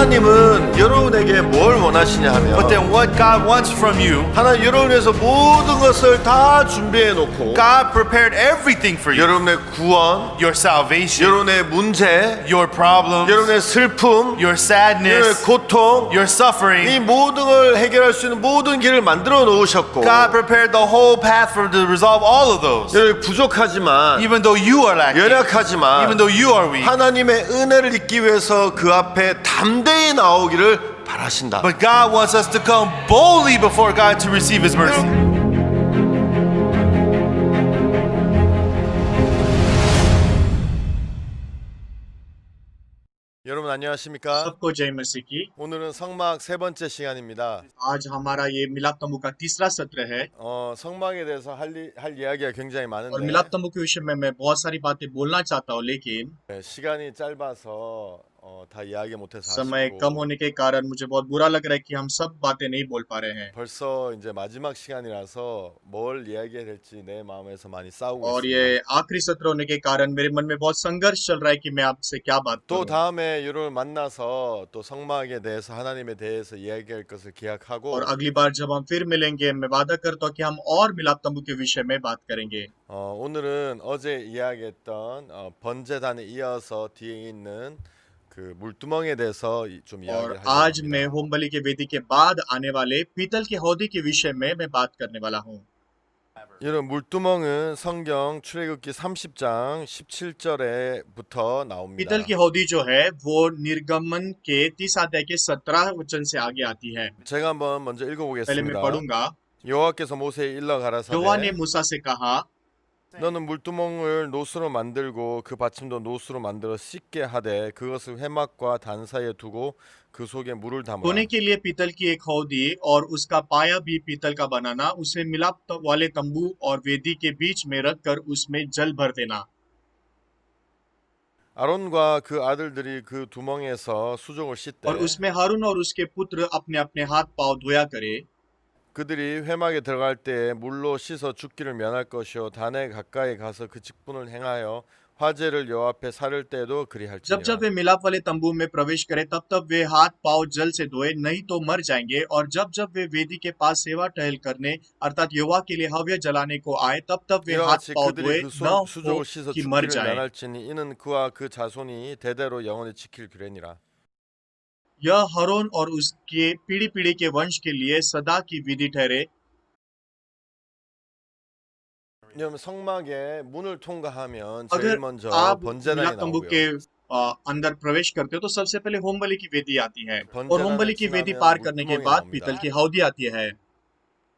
하나님은 여러분에게 뭘 원하시냐 하면 But then what God wants from you, 하나님 여러분을 위해서 모든 것을 다 준비해 놓고 God prepared everything for you. 여러분의 구원, Your salvation, 여러분의 문제, your problems, 여러분의 슬픔, your 여러분의 sadness, 고통, your suffering. 이 모든 걸 해결할 수 있는 모든 길을 만들어 놓으셨고 God prepared the whole path for to resolve all of those. 여러분 부족하지만 Even though you are lacking, 연약하지만 even though you are weak, 하나님의 은혜를 입기 위해서 그 앞에 담대히 나오기를 바라신다. but God wants us to come boldly before God to receive His mercy. 여러분 안녕하십니까? सबको जय मसीह की। 오늘은 성막 세 번째 시간입니다. आज हमारा ये मिलाप तंबू का तीसरा सत्र है 성막에 대해서 할 이야기가 굉장히 और 많은데 मिलाप तंबू के विषय में मैं बहुत सारी बातें बोलना चाहता हूँ, लेकिन 시간이 짧아서 다 이야기 못해서 समय 아쉽고 कम होने के कारण मुझे बहुत बुरा लग रहा है कि हम सब बातें नहीं बोल पा रहे हैं 벌써 이제 마지막 시간이라서 뭘 이야기해야 될지 내 마음에서 많이 싸우고 और 있습니다. ये आखिरी सत्र होने के कारण मेरे मन में बहुत संघर्ष चल रहा है कि मैं आपसे क्या बात 또 करूं। 다음에 여러분을 만나서 또 성막에 대해서 하나님에 대해서 이야기할 것을 기약하고 और अगली बार जब हम फिर मिलेंगे मैं वादा करता हूँ कि हम और मिलाप तंबू के विषय में बात करेंगे। 오늘은 어제 이야기했던 번제단에 이어서 뒤에 있는 그 물두멍에 대해서 좀 और 이야기를 आज 하려고 मैं 합니다. होम बलि के वेदी के बाद आने वाले पीतल के हौदी के विषय में मैं बात करने वाला हूँ। 여러분 물두멍은 성경 출애굽기 30장 17절에부터 나옵니다. पीतल की हौदी जो है वो निर्गमन के 30 अध्याय के 17 वचन से आगे आती है। 제가 한번 먼저 पहले मैं 읽어보겠습니다. पढ़ूंगा। 여호와께서 모세에 일러 यहोवा ने 가라사대 मूसा से कहा, 너는 물두멍을 노수로 만들고 그 받침도 노수로 만들어 씻게 하되 그것을 회막과 단 사이에 두고 그 속에 물을 담으라. धोने के लिए पीतल की एक हौदी और उसका पाया भी पीतल का बनाना, उसे मिलाप वाले तंबू और वेदी के बीच में रखकर उसमें जल भर देना। 아론과 그 아들들이 그 두멍에서 수족을 씻되 और उसमें हारून और उसके पुत्र अपने अपने हाथ पांव धोया करे। 그들이 회막에 들어갈 때 물로 씻어 죽기를 면할 것이요 단에 가까이 가서 그 직분을 행하여 화제를 여호와 앞에 사를 때도 जब 그리할지니라. वे मिलाप वाले तंबू में प्रवेश करें तब तब वे हाथ पांव जल से धोए, नहीं तो मर जाएंगे। और जब जब वे वेदी के पास सेवा टहल करने अर्थात यहोवा के लिए हव्य जलाने को आए, तब तब वे 이와 हाथ 같이 पांव 그들이 धोए 그 न हो 수족을 씻어 कि मर 죽기를 जाए। 면할지니 이는 그와 그 자손이 대대로 영원히 지킬 규례니라. यह हरोन और उसके पीढ़ी पीढ़ी के वंश के लिए सदा की विधि ठहरे। 여러분 성막에 문을 통과하면 제일 अगर 먼저 आप 번제단이 मिलाप तंबू के 나오고요. अंदर प्रवेश करते हो तो सबसे पहले होम बलि की वेदी आती है, और होम 번제단을 बलि की वेदी 지나면 पार करने के 물두멍이 बाद 나옵니다. पीतल की हौदी आती है,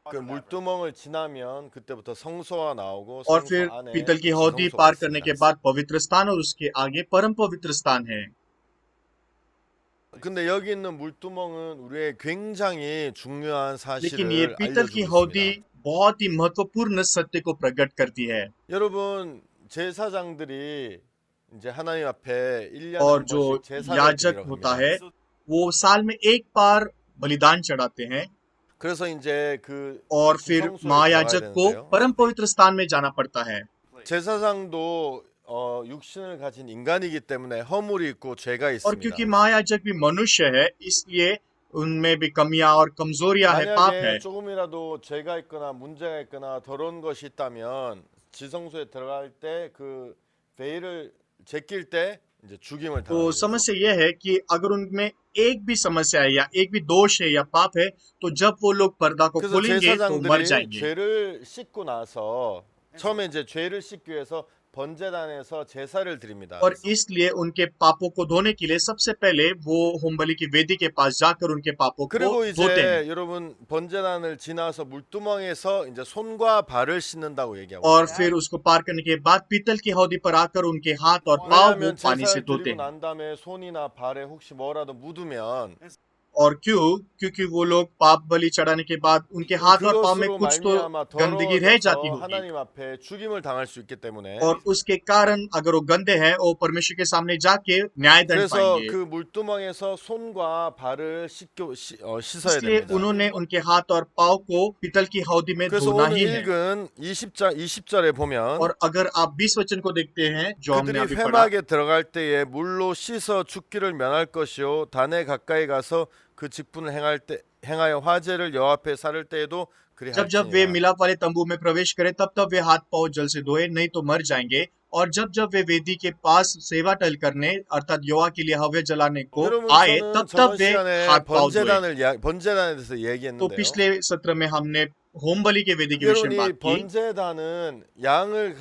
그 물두멍을 지나면 그때부터 성소가 나오고 और 성소 फिर 안에 पीतल की 또 हौदी 지성소가 पार करने के 있습니다. बाद पवित्र स्थान और उसके आगे परम पवित्र स्थान है। 근데 여기 있는 물두멍은 우리의 굉장히 중요한 लेकिन ये 사실을 पीतल की 알려주고 हौदी 있습니다. बहुत ही महत्वपूर्ण सत्य को प्रकट करती है। 여러분 제사장들이 이제 하나님 앞에 1년에 और 한 जो 번씩 제사를 याजक 드리러 होता 갑니다. है वो साल में एक बार बलिदान चढ़ाते हैं, 그래서 이제 그 और फिर 지성소에 महायाजक 들어가야 को 되는데요. परम पवित्र स्थान में जाना पड़ता है। 제사장도 육신을 가진 인간이기 때문에 허물이 있고 죄가 और क्योंकि 있습니다. महायाजक भी मनुष्य है, इसलिए उनमें भी कमियां और कमजोरियां है, पाप है। 만약에 조금이라도 죄가 있거나 문제가 있거나 더러운 것이 있다면 지성소에 들어갈 때 그 베일을 제낄 때 이제 죽임을 तो 당하게 समस्या यह है कि अगर उनमें एक भी समस्या है या एक भी दोष है या पाप है, तो जब वो लोग पर्दा को 그래서 खोलेंगे तो मर 제사장들이 जाएंगे। 죄를 씻고 나서 처음에 이제 죄를 씻기 위해서 번제단에서 제사를 드립니다. और इसलिए उनके पापों को धोने के लिए सबसे पहले वो होम बलि की वेदी के पास जाकर उनके पापों को 그리고 धोते हैं, 이제 여러분 번제단을 지나서 물두멍에서 이제 손과 발을 씻는다고 얘기하고 और 있어요. फिर उसको पार करने के बाद पीतल की हौदी पर आकर उनके हाथ और पाँव वो 왜냐하면 पानी से 제사를 धोते 드리고 हैं। 난 다음에 손이나 발에 혹시 뭐라도 묻으면 और क्यों? क्योंकि वो लोग पाप बलि चढ़ाने के बाद उनके हाथ और पांव में 그것으로 कुछ तो 말미암아 गंदगी रह जाती 더러워져서 होगी 하나님 앞에 죽임을 당할 수 있기 때문에 और उसके कारण अगर वो गंदे हैं वो परमेश्वर के सामने जाके न्याय दंड 그래서 पाएंगे। 그 물두멍에서 손과 발을 씻어야 इसलिए 됩니다. उन्होंने उनके हाथ और पाँव को पितल की हौदी में 그래서 धोना 오늘 ही है। 읽은 20절에 보면 और अगर आप 20 वचन को देखते हैं जो हमने 그들이 अभी पढ़ा, 회막에 들어갈 때에 물로 씻어 죽기를 면할 것이요 단에 가까이 가서 그 직분을 행하여 화제를 여 앞에 사를 때에도 그리 जब जब वे 할지니라. मिलाप वाले तंबू में प्रवेश करें तब तब वे हाथ पाँव जल से धोए, नहीं तो मर जाएंगे। और जब जब वे वेदी के पास सेवा टहल करने अर्थात यहोवा के लिए हव्य जलाने को 여러분 आए 저는 तब 저번 तब वे 시간에 हाथ पाँव धोए। 번제단에 대해서 तो 얘기했는데요. पिछले सत्र में हमने होम बलि के वेदी के विषय में 여러분이 बात की। 번제단은 양을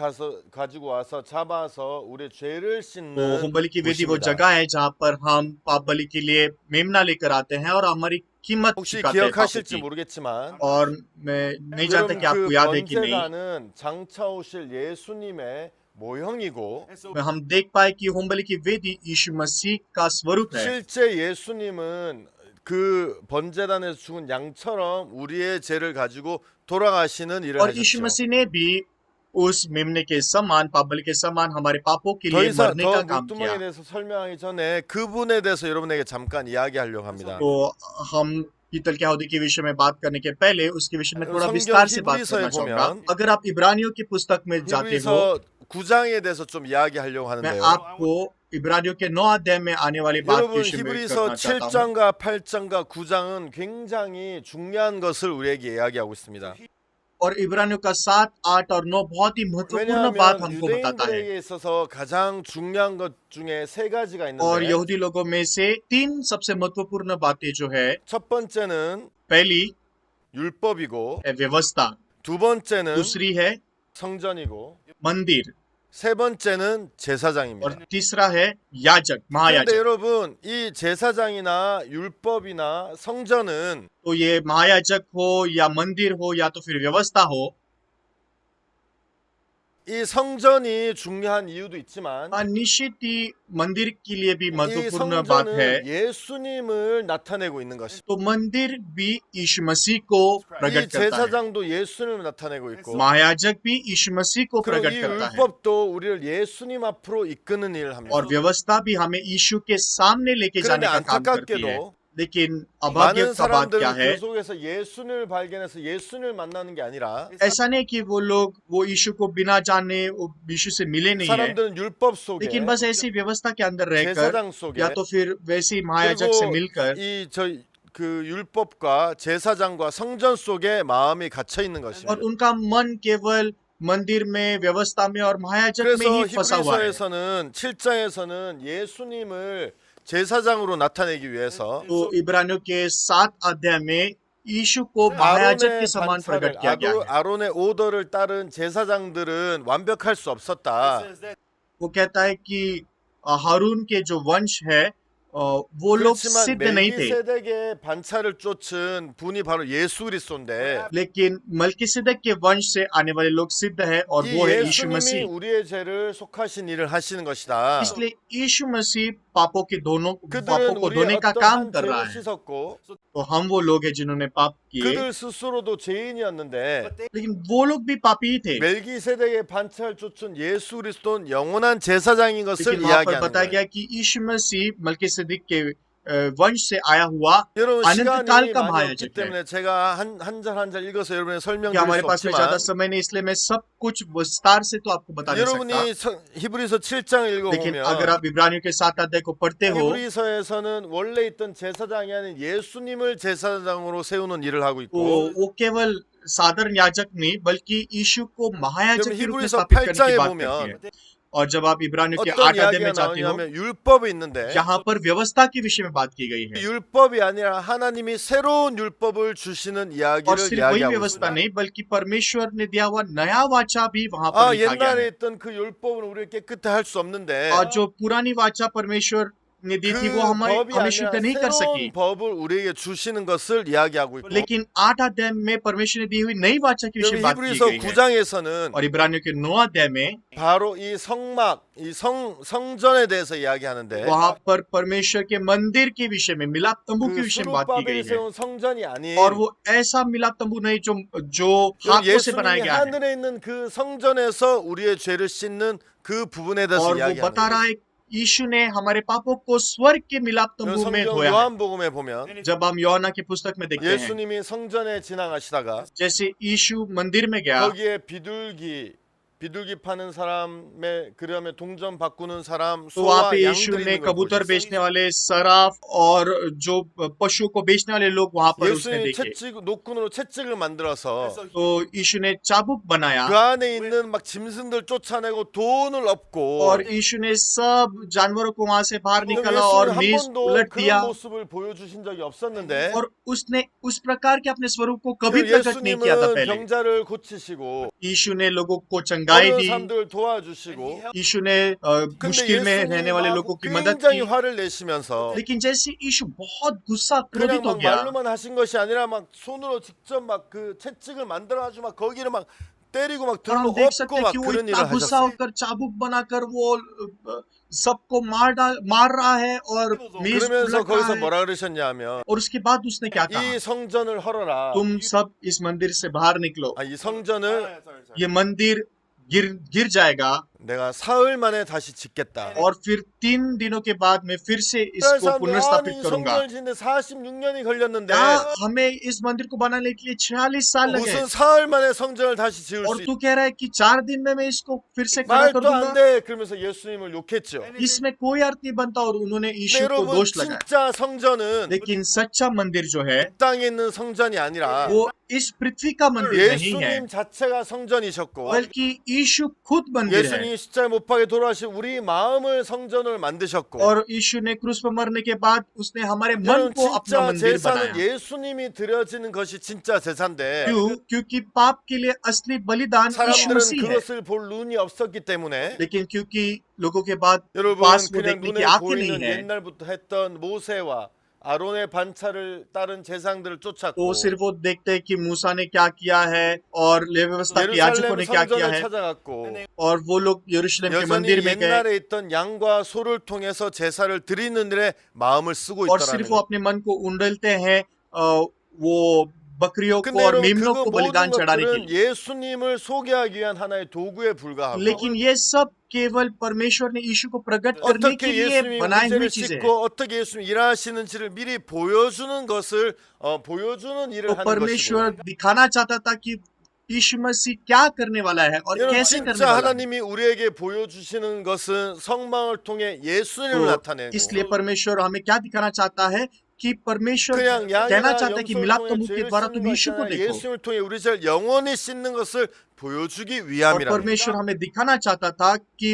가지고 와서 잡아서 우리의 죄를 तो 씻는 होम बलि की वेदी वो 곳입니다. जगह है जहाँ पर हम पाप बलि के लिए मेमना लेकर आते हैं और हमारी कीमत 혹시 चुकाते हैं पापों 기억하실지 की। 모르겠지만 और मैं नहीं जानता 여러분 कि आपको 그 याद है कि नहीं। 번제단은 장차 오실 예수님의 모형이고 हम देख पाए कि होम बलि की वेदी यीशु मसीह का स्वरूप है 실제 예수님은 그 번제단에서 죽은 양처럼 우리의 죄를 가지고 돌아가시는 일을 और यीशु 하셨죠. मसीह ने भी उस मेमने के समान पाप बलि के समान हमारे पापों के 더 लिए 이상 मरने 더 का काम 물두멍에 किया। 대해서 설명하기 전에 그분에 대해서 여러분에게 잠깐 이야기하려고 합니다. तो हम पीतल के हौदी के विषय में बात करने के पहले उसके विषय में थोड़ा 성경 विस्तार से बात 히브리서에 करना चाहूंगा। 보면 अगर आप इब्रानियों की पुस्तक में जाते हो, 히브리서 9장에 대해서 좀 이야기하려고 मैं 하는데요. आपको इब्रानियों के 9 अध्याय में आने वाली बात के 여러분 विषय में 히브리서 करना चाहता हूँ। 7장과 8장과 9장은 굉장히 중요한 것을 우리에게 이야기하고 있습니다. और इब्रानियों का 7, 8 और 9 बहुत ही महत्वपूर्ण बात 왜냐하면 हमको बताता है। 유대인들에게 있어서 가장 중요한 것 중에 세 가지가 और 있는데 यहूदी लोगों में से 3 सबसे महत्वपूर्ण बातें जो है, 첫 번째는 पहली 율법이고 है व्यवस्था, 두 번째는 दूसरी है 성전이고 मंदिर 세 번째는 और 제사장입니다. तीसरा है याजक, 그런데 महायाजक। 여러분 이 제사장이나 율법이나 성전은 तो ये महायाजक हो या मंदिर हो या तो फिर व्यवस्था हो, 이 성전이 중요한 이유도 있지만 निश्चित ही मंदिर के लिए भी 이 महत्वपूर्ण बात है। 성전은 예수님을 나타내고 있는 것입니다. तो मंदिर भी यीशु मसीह को 이 प्रकट करता है, 제사장도 예수님을 나타내고 있고 महायाजक भी यीशु मसीह को 그리고 प्रकट 이 करता है 율법도 우리를 예수님 앞으로 이끄는 일을 합니다. और व्यवस्था भी हमें यीशु के सामने लेके 그런데 जाने का काम करती है। 안타깝게도 लेकिन अभाग्य 많은 का बात क्या 사람들은 है, 그 속에서 예수님을 발견해서 예수님을 만나는 게 아니라 ऐसा नहीं कि वो लोग वो यीशु को बिना जाने वो यीशु से मिले नहीं है, 사람들은 율법 속에 लेकिन बस ऐसी व्यवस्था के अंदर रहकर 제사장 속에 या तो फिर वैसी महायाजक से 그리고 मिलकर 그 율법과 제사장과 성전 속에 마음이 갇혀 있는 और 것입니다. उनका मन केवल मंदिर में, व्यवस्था में और महायाजक में 그래서 ही फंसा हुआ है। 히브리서에서는 7장에서는 예수님을 제사장으로 나타내기 위해서 तो इब्रानियों के 7 अध्याय में यीशु को महायाजक के 아론의 समान प्रकट किया गया है। 아론의 오더를 따른 제사장들은 완벽할 수 없었다. वो कहता है कि हारून के जो वंश है वो लोग 그렇지만 सिद्ध नहीं थे, 멜기세덱의 반차를 쫓은 분이 바로 예수 그리스도인데 लेकिन मलकीसिदक के वंश से आने वाले लोग सिद्ध है और 이 वो है यीशु 예수님이 मसीह। 우리의 죄를 속하신 일을 하시는 것이다. इसलिए यीशु मसीह पापों के दोनों पापों 그들은 को 우리의 धोने का काम 어떠한 कर रहा 죄를 है। 씻었고 तो हम वो लोग हैं जिन्होंने पाप किए, 그들 스스로도 죄인이었는데 लेकिन वो लोग भी पापी ही थे। 멜기세덱의 반차를 쫓은 예수 그리스도는 영원한 제사장인 것을 लेकिन वहां पर 이야기하는 बताया 거예요. गया कि यीशु मसीह मलकीसिदक के वंश से आया हुआ 여러분 अनंत 시간이 काल का 많이 없기 महायाजक है। 때문에 제가 한 절 한 절 읽어서 여러분의 कि 설명드릴 हमारे 수 पास में ज्यादा 없지만 समय नहीं, इसलिए मैं सब कुछ विस्तार से तो आपको बता नहीं सकता। 여러분이 히브리서 7장을 लेकिन अगर 읽어보면 आप इब्रानियों के 7 अध्याय को पढ़ते हो, 히브리서에서는 원래 있던 제사장이 아닌 예수님을 제사장으로 세우는 일을 하고 तो 있고 वो केवल साधारण याजक नहीं बल्कि यीशु को महायाजक 그럼 के रूप में 히브리서 स्थापित करने 8장에 की बात 보면 करती है। और जब आप इब्रानियों के 어떤 8 अध्याय 이야기가 में जाते हो, 나오냐면 율법이 있는데 जहाँ पर व्यवस्था के विषय में बात की गई है, 율법이 아니라 하나님이 새로운 율법을 주시는 और 이야기를 सिर्फ वही 이야기하고 व्यवस्था 있습니다. नहीं बल्कि परमेश्वर ने दिया हुआ नया वाचा भी वहां पर 아 लिखा गया 옛날에 है। 있던 그 율법은 우리가 깨끗해 할 수 없는데 और जो पुरानी वाचा परमेश्वर ने दी थी 그 वो हमें 법이 हमें 아니라 शुद्ध नहीं कर सकी, 새로운 법을 우리에게 주시는 것을 이야기하고 있고, लेकिन 8 अध्याय में परमेश्वर ने दी हुई नई वाचा के विषय 여기 में बात की 히브리서 गई है। 9장에서는 और इब्रानियों के 9 अध्याय में 바로 이 성막, 이 성전에 대해서 이야기하는데, वहां पर परमेश्वर के मंदिर के विषय में, मिलाप तंबू के 그 विषय में बात की गई 수르바벨이 है। 세운 성전이 아닌 और वो ऐसा मिलाप तंबू नहीं जो हाथों से बनाया 예수님이 गया है। 하늘에 있는 그 성전에서 우리의 죄를 씻는 그 부분에 대해서 और वो 이야기하는 बता रहा 거예요. है यीशु ने हमारे पापों को स्वर्ग के मिलाप तंबू में 성경 धोया है। 요한복음에 보면 जब हम యోనా की पुस्तक में देखते हैं, 예수님이 성전에 지나가시다가 जैसे यीशु मंदिर में गया, 거기에 비둘기 파는 사람의 그러면 동전 바꾸는 사람, तो वहां पे 소와 यीशु 양들이 ने 있는 걸 कबूतर 보셨어요. बेचने वाले, सराफ और जो पशु को बेचने वाले लोग वहां पर उसने 예수님이 देखे। 노끈으로 채찍을 만들어서 तो यीशु ने चाबुक बनाया 그 안에 있는 막 짐승들 쫓아내고 돈을 엎고, और यीशु ने सब जानवरों को वहां से बाहर 그럼 निकाला और 예수님은 한 मेज 번도 उलट दिया, 그런 모습을 보여주신 적이 없었는데, और उसने उस प्रकार के अपने स्वरूप को कभी 그럼 प्रकट नहीं किया था 예수님은 पहले। 병자를 고치시고 यीशु ने लोगों को चंगाई 어려운 दी, 사람들을 도와주시고, यीशु ने 근데 मुश्किल में रहने वाले 예수님하고 लोगों की मदद 굉장히 की। 화를 내시면서 लेकिन जैसे यीशु बहुत गुस्सा 그냥 क्रोधित हो 막 गया, 말로만 하신 것이 아니라 막 손으로 직접 막 그 채찍을 만들어가지고 막 거기를 막 때리고 막 और 들로 हम देख सकते 엎고 हैं 막 कि वो 그런 इतना 일을 गुस्सा 하셨어요. होकर चाबुक बनाकर वो सबको मार रहा है और मेज 그러면서 उलट रहा 거기서 है। 뭐라 그러셨냐면 और उसके बाद उसने क्या कहा, 이 성전을 헐어라. तुम सब इस मंदिर से बाहर निकलो, 이 성전을 ये मंदिर गिर जाएगा 내가 사흘 만에 다시 짓겠다. और फिर 3 दिनों के बाद मैं फिर से 그래서 इसको पुनर्स्थापित 아니 करूंगा। 성전을 짓는데 46년이 걸렸는데 हमें इस मंदिर को बनाने के लिए 46 साल लगे, 무슨 사흘 만에 성전을 다시 지을 और 수 तू कह रहा है कि 4 दिन में मैं इसको फिर से खड़ा कर 말도 안 दूंगा। 돼. 그러면서 예수님을 욕했죠. इसमें कोई अर्थ नहीं बनता और उन्होंने 근데 यीशु को 여러분 दोष लगाया। 진짜 성전은 लेकिन सच्चा मंदिर जो है 땅에 있는 성전이 아니라 वो इस पृथ्वी का मंदिर नहीं है, 예수님 자체가 성전이셨고, बल्कि यीशु खुद मंदिर है। 예수님이 십자가에 못 박에 돌아가신 우리 마음을 성전을 만드셨고, और यीशु ने क्रूस पर मरने के बाद उसने हमारे मन 여러분 को अपना 진짜 मंदिर 제사는 बनाया। 예수님이 드려지는 것이 진짜 제사인데 क्योंकि पाप के लिए असली बलिदान यीशु 사람들은 मसीह है। 그것을 볼 눈이 없었기 때문에 लेकिन क्योंकि लोगों के बाद 여러분 पास वो 그냥 देखने की 눈에 आंखें 보이는 नहीं है, 옛날부터 했던 모세와 아론의 반차를 따른 제사장들을 तो 쫓았고 सिर्फ वो देखते हैं कि मूसा ने क्या किया है और लेवी व्यवस्था के याजकों 예루살렘 ने क्या किया 성전을 है, 찾아갔고 और वो लोग यरूशलेम के 여전히 मंदिर में गए 옛날에 있던 양과 소를 통해서 제사를 드리는 일에 마음을 쓰고 और 있더라는 सिर्फ वो 거예요. अपने मन को उंडलते हैं वो बकरियों को 근데 और 여러분 मेमनों 그 को 모든 बलिदान चढ़ाने के 것들은 लिए। 예수님을 소개하기 위한 하나의 도구에 불과하고 लेकिन ये सब केवल परमेश्वर ने यीशु को प्रकट करने के 어떻게 लिए 예수님이 बनाई हुई 문제를 चीजें हैं। 씻고 어떻게 예수님이 일하시는지를 미리 보여주는 것을 보여주는 일을 तो 하는 것이고, परमेश्वर दिखाना चाहता था कि यीशु मसीह क्या करने वाला है और 여러분 कैसे करने 진짜 वाला है। 하나님이 우리에게 보여주시는 것은 성망을 통해 예수님을 तो 나타내고 इसलिए परमेश्वर हमें क्या दिखाना चाहता है कि परमेश्वर 그냥 कहना 양이나 चाहता है कि 염소를 मिलाप 통해 तंबू के 죄를 द्वारा 씻는 तुम 것이 यीशु को 아니라 देखो, 예수님을 통해 우리 죄를 영원히 씻는 것을 보여주기 और 위함이라는 거예요. परमेश्वर हमें दिखाना चाहता था कि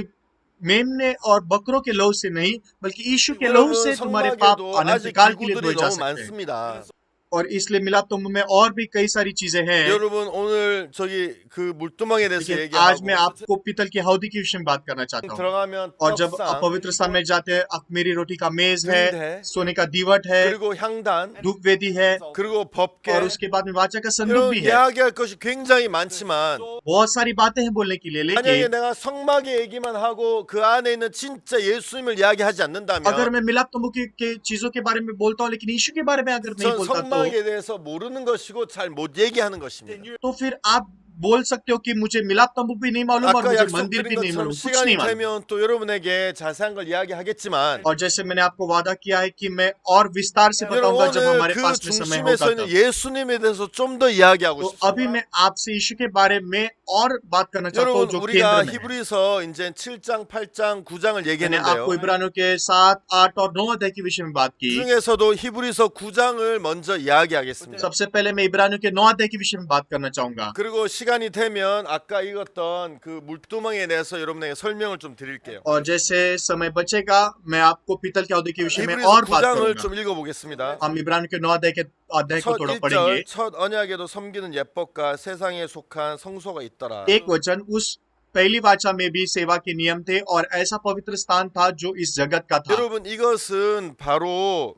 मेमने और बकरों के लहू से नहीं बल्कि यीशु के लहू 여러분 से तुम्हारे पाप 성막에도 अनंत 아직 काल के लिए 기구들이 धोए जा 너무 सकते हैं। 많습니다. और इसलिए मिलाप तंबू में और भी कई सारी चीजें हैं, 여러분 오늘 저기 그 물두멍에 대해서 लेकिन आज मैं 얘기하고 आपको पीतल की हौदी के विषय में बात करना चाहता हूँ। 들어가면 और जब 떡상 आप पवित्र स्थान में जाते हैं, अखमीरी रोटी का मेज धूप है, है, सोने का दीवट है, 그리고 향단 धूप वेदी है, 그리고 법궤 और उसके बाद में वाचा का संदूक 이런 भी है। 이야기할 것이 굉장히 많지만 बहुत सारी बातें हैं बोलने के लिए, 만약에 लेकिन 내가 성막의 얘기만 하고 그 안에 있는 진짜 예수님을 이야기하지 않는다면 अगर मैं मिलाप तंबू के चीजों के बारे में बोलता हूँ लेकिन यीशु के बारे में अगर नहीं 전 बोलता 성막에 대해서 모르는 것이고 잘 못 얘기하는 것입니다. तो फिर आप बोल सकते हो कि मुझे मिलाप तंबू भी नहीं मालूम और 아까 मुझे मंदिर भी 약속드린 नहीं 것처럼 मालूम, कुछ 시간이 नहीं मालूम। 되면 또 여러분에게 자세한 걸 이야기하겠지만 और जैसे मैंने आपको वादा किया है कि मैं और विस्तार से 여러분 बताऊंगा जब 오늘 हमारे 그 पास में समय 중심에 होगा 서 있는 तब। 예수님에 대해서 좀 더 이야기하고 तो 싶습니다. अभी मैं आपसे यीशु के बारे में और बात करना चाहता हूँ 여러분 जो 우리가 केंद्र में है। 히브리서 이제 7장, 8장, 9장을 मैंने 얘기했는데요. आपको इब्रानियों के 7, 8 और 9 अध्याय के विषय में बात की। 중에서도 히브리서 9장을 먼저 이야기하겠습니다. सबसे पहले मैं इब्रानियों के 9 अध्याय के विषय में बात करना चाहूंगा। 그리고 시간이 되면 아까 읽었던 그 물두멍에 대해서 여러분에게 설명을 좀 드릴게요. और जैसे समय बचेगा मैं आपको पीतल के औदे के विषय में 히브리서 और बात 9장을 करूंगा। 좀 읽어보겠습니다. हम इब्रानियों के 9 अध्याय को 첫 थोड़ा 1절 पढ़ेंगे। 첫 언약에도 섬기는 예법과 세상에 속한 성소가 있더라. एक वचन, उस पहली वाचा में भी सेवा के नियम थे और ऐसा पवित्र स्थान था जो इस जगत का था। 여러분 이것은 바로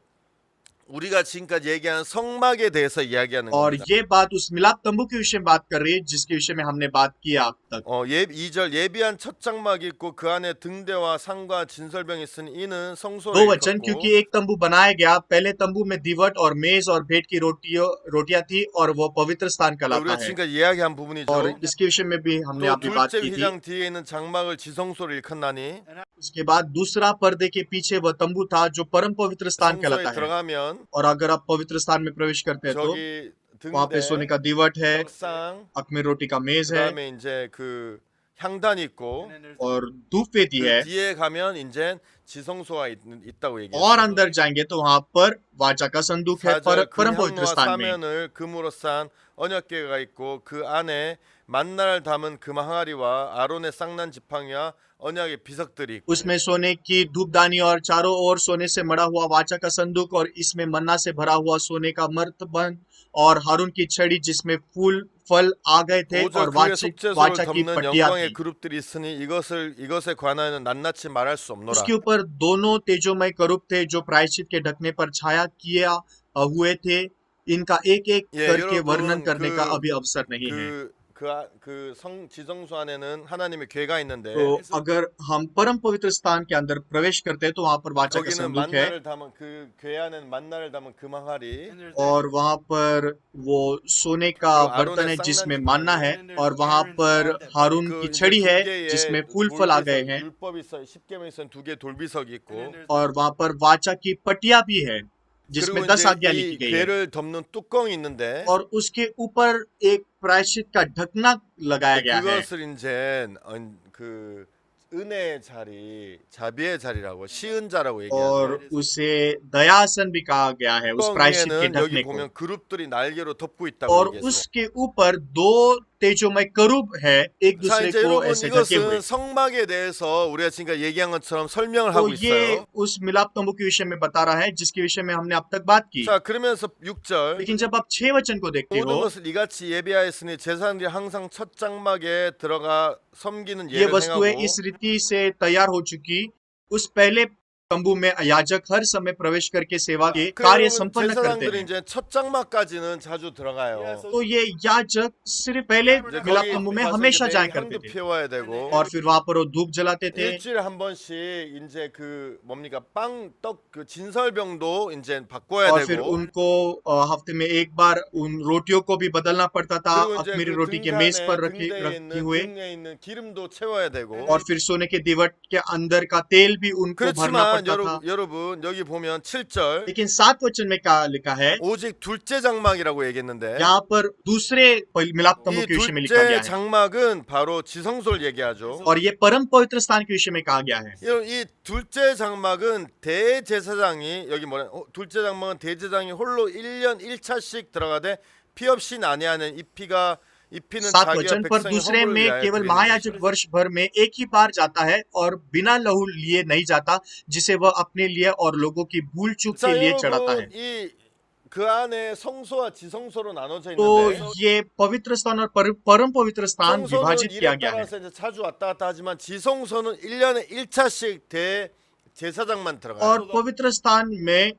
우리가 지금까지 얘기한 성막에 대해서 이야기하는 और 겁니다. ये बात उस मिलाप तंबू के विषय में बात कर रही है जिसके विषय में हमने बात की अब तक। 2절 예비한 첫 장막이 있고 그 안에 등대와 상과 진설병이 있으니 이는 दो 성소를 वचन, 일컫고 क्योंकि एक तंबू बनाया गया, पहले तंबू में दीवट और मेज और भेंट की रोटियां थी और वो पवित्र स्थान कहलाता 우리가 है। 지금까지 이야기한 부분이죠. और इसके विषय में भी हमने 또 अभी बात 둘째 की थी। 휘장 뒤에 있는 장막을 지성소로 일컫나니 उसके बाद दूसरा पर्दे के पीछे वह तंबू था जो परम पवित्र स्थान 성소에 कहलाता है। 들어가면 और अगर आप पवित्र स्थान में प्रवेश करते हैं तो 저기 वहां पे सोने 등대, का दीवट है, 떡상, अखमीर रोटी का मेज है 그다음에 이제 그 향단이 있고 और धूप वेदी 그 है। 뒤에 가면 이제 지성소가 있다고 얘기해요. और अंदर जाएंगे तो वहां पर वाचा का संदूक है, 4절 परम पवित्र 금향로와 स्थान में। 사면을 금으로 싼 언약궤가 있고 그 안에 만나를 담은 금 항아리와 아론의 쌍난 지팡이와 언약의 비석들이 있고 उसमें सोने की धूपदानी और चारों ओर सोने से मढ़ा हुआ वाचा का संदूक और इसमें मन्ना से भरा हुआ सोने का मर्तबन और हारून की छड़ी जिसमें फूल फल आ गए थे 5절 और 그의 속죄소를 वाचा की 덮는 पट्टियां 영광의 थी। 그룹들이 있으니 이것에 관하여는 낱낱이 말할 수 없노라. उसके ऊपर दोनों तेजोमय करूब थे जो प्रायश्चित के ढकने पर छाया किया हुए थे। इनका एक एक 예, करके 여러분, वर्णन करने का 그- अभी अवसर नहीं है। 지성소 안에는 하나님의 궤가 있는데 तो अगर हम परम पवित्र स्थान के अंदर प्रवेश करते हैं तो वहां पर वाचा का 거기는 संदूक है 만나를 담은 그 궤 안에는 만나를 담은 금 항아리 और वहां पर वो सोने का तो आरोन बर्तन है ने जिसमें संगन मानना है और वहां पर हारून 그 की 이제 छड़ी 두 है 개의 जिसमें फूल फल आ गए हैं 율법이 있어 10계명 있어 두 개 돌비석이 있고 और वहां पर वाचा की पटिया भी है जिसमें 그리고 10 이제 आज्ञा 이 लिखी गई है 궤를 덮는 뚜껑이 있는데 और उसके ऊपर एक प्रायश्चित का ढकना लगाया गया है 그것을 이제 그 은혜의 자리, 자비의 자리라고 시은 자라고 और 얘기하죠. उसे दयासन भी कहा गया है उस प्रायश्चित के 뚜껑에는 ढकने 여기 को 보면 그룹들이 날개로 덮고 있다고 और 얘기했어요. उसके ऊपर दो तेजोमय करूब है एक 자 दूसरे 이제 को 여러분 ऐसे ढके हुए। 이것은 성막에 대해서 우리가 지금까지 얘기한 것처럼 설명을 तो 하고 ये 있어요. उस मिलाप तंबू के विषय में बता रहा है जिसके विषय में हमने अब तक बात की। 자 그러면서 6절 लेकिन जब आप 6 वचन को देखते 모든 हो 것을 이같이 예비하였으니 제사장들이 항상 첫 장막에 들어가 섬기는 ये 예를 वस्तुएं 행하고 इस रीति से तैयार हो चुकी उस पहले तंबू में याजक हर समय प्रवेश करके सेवा के कार्य 그러면 संपन्न करते 제사장들이 हैं। 이제 첫 장막까지는 자주 들어가요. तो ये याजक सिर्फ पहले 이제 मिलाप 거기 तंबू में 가서 हमेशा 이제 जाया 매일 करते 향도 थे 피워야 되고 और फिर वहां पर वो धूप जलाते थे 일주일에 한 번씩 이제 그 뭡니까 빵, 떡 그 진설병도 이제 바꿔야 और फिर 되고 उनको हफ्ते में एक बार उन रोटियों को भी बदलना पड़ता था 그리고 이제 अखमीरी 그 रोटी के मेज पर 등에 रखे 있는 हुए 등에 있는 기름도 채워야 되고 और फिर सोने के दीवट के अंदर का तेल भी उनको भरना 그렇지만 पड़ता था। 여러분 여기 보면 7절 लेकिन 7 वचन में क्या लिखा है 오직 둘째 장막이라고 얘기했는데 यहाँ पर दूसरे मिलाप तंबू 이 के विषय में लिखा गया 둘째 है 장막은 바로 지성소를 얘기하죠. और ये परम पवित्र स्थान के विषय में कहा गया है। 이 둘째 장막은 대제사장이 여기 뭐래? 둘째 장막은 대제사장이 홀로 1년 1차씩 들어가되 피 없이 난해하는 이 피가 이 피는 7 자기와 वचन पर 백성의 दूसरे 허물을 में 위하여 केवल 드리는 महायाजक 것이라. वर्ष भर में एक ही बार जाता है और बिना लहू लिए नहीं जाता जिसे वह अपने लिए और लोगों की भूल चूक 자 के लिए चढ़ाता है। 여러분 이 그 안에 성소와 지성소로 나눠져 तो 있는데 ये पवित्र स्थान और परम पवित्र स्थान 성소는 विभाजित किया 일에 गया है 따라서 이제 자주 왔다 갔다 하지만 지성소는 1년에 1차씩 대제사장만 들어가요. और पवित्र स्थान में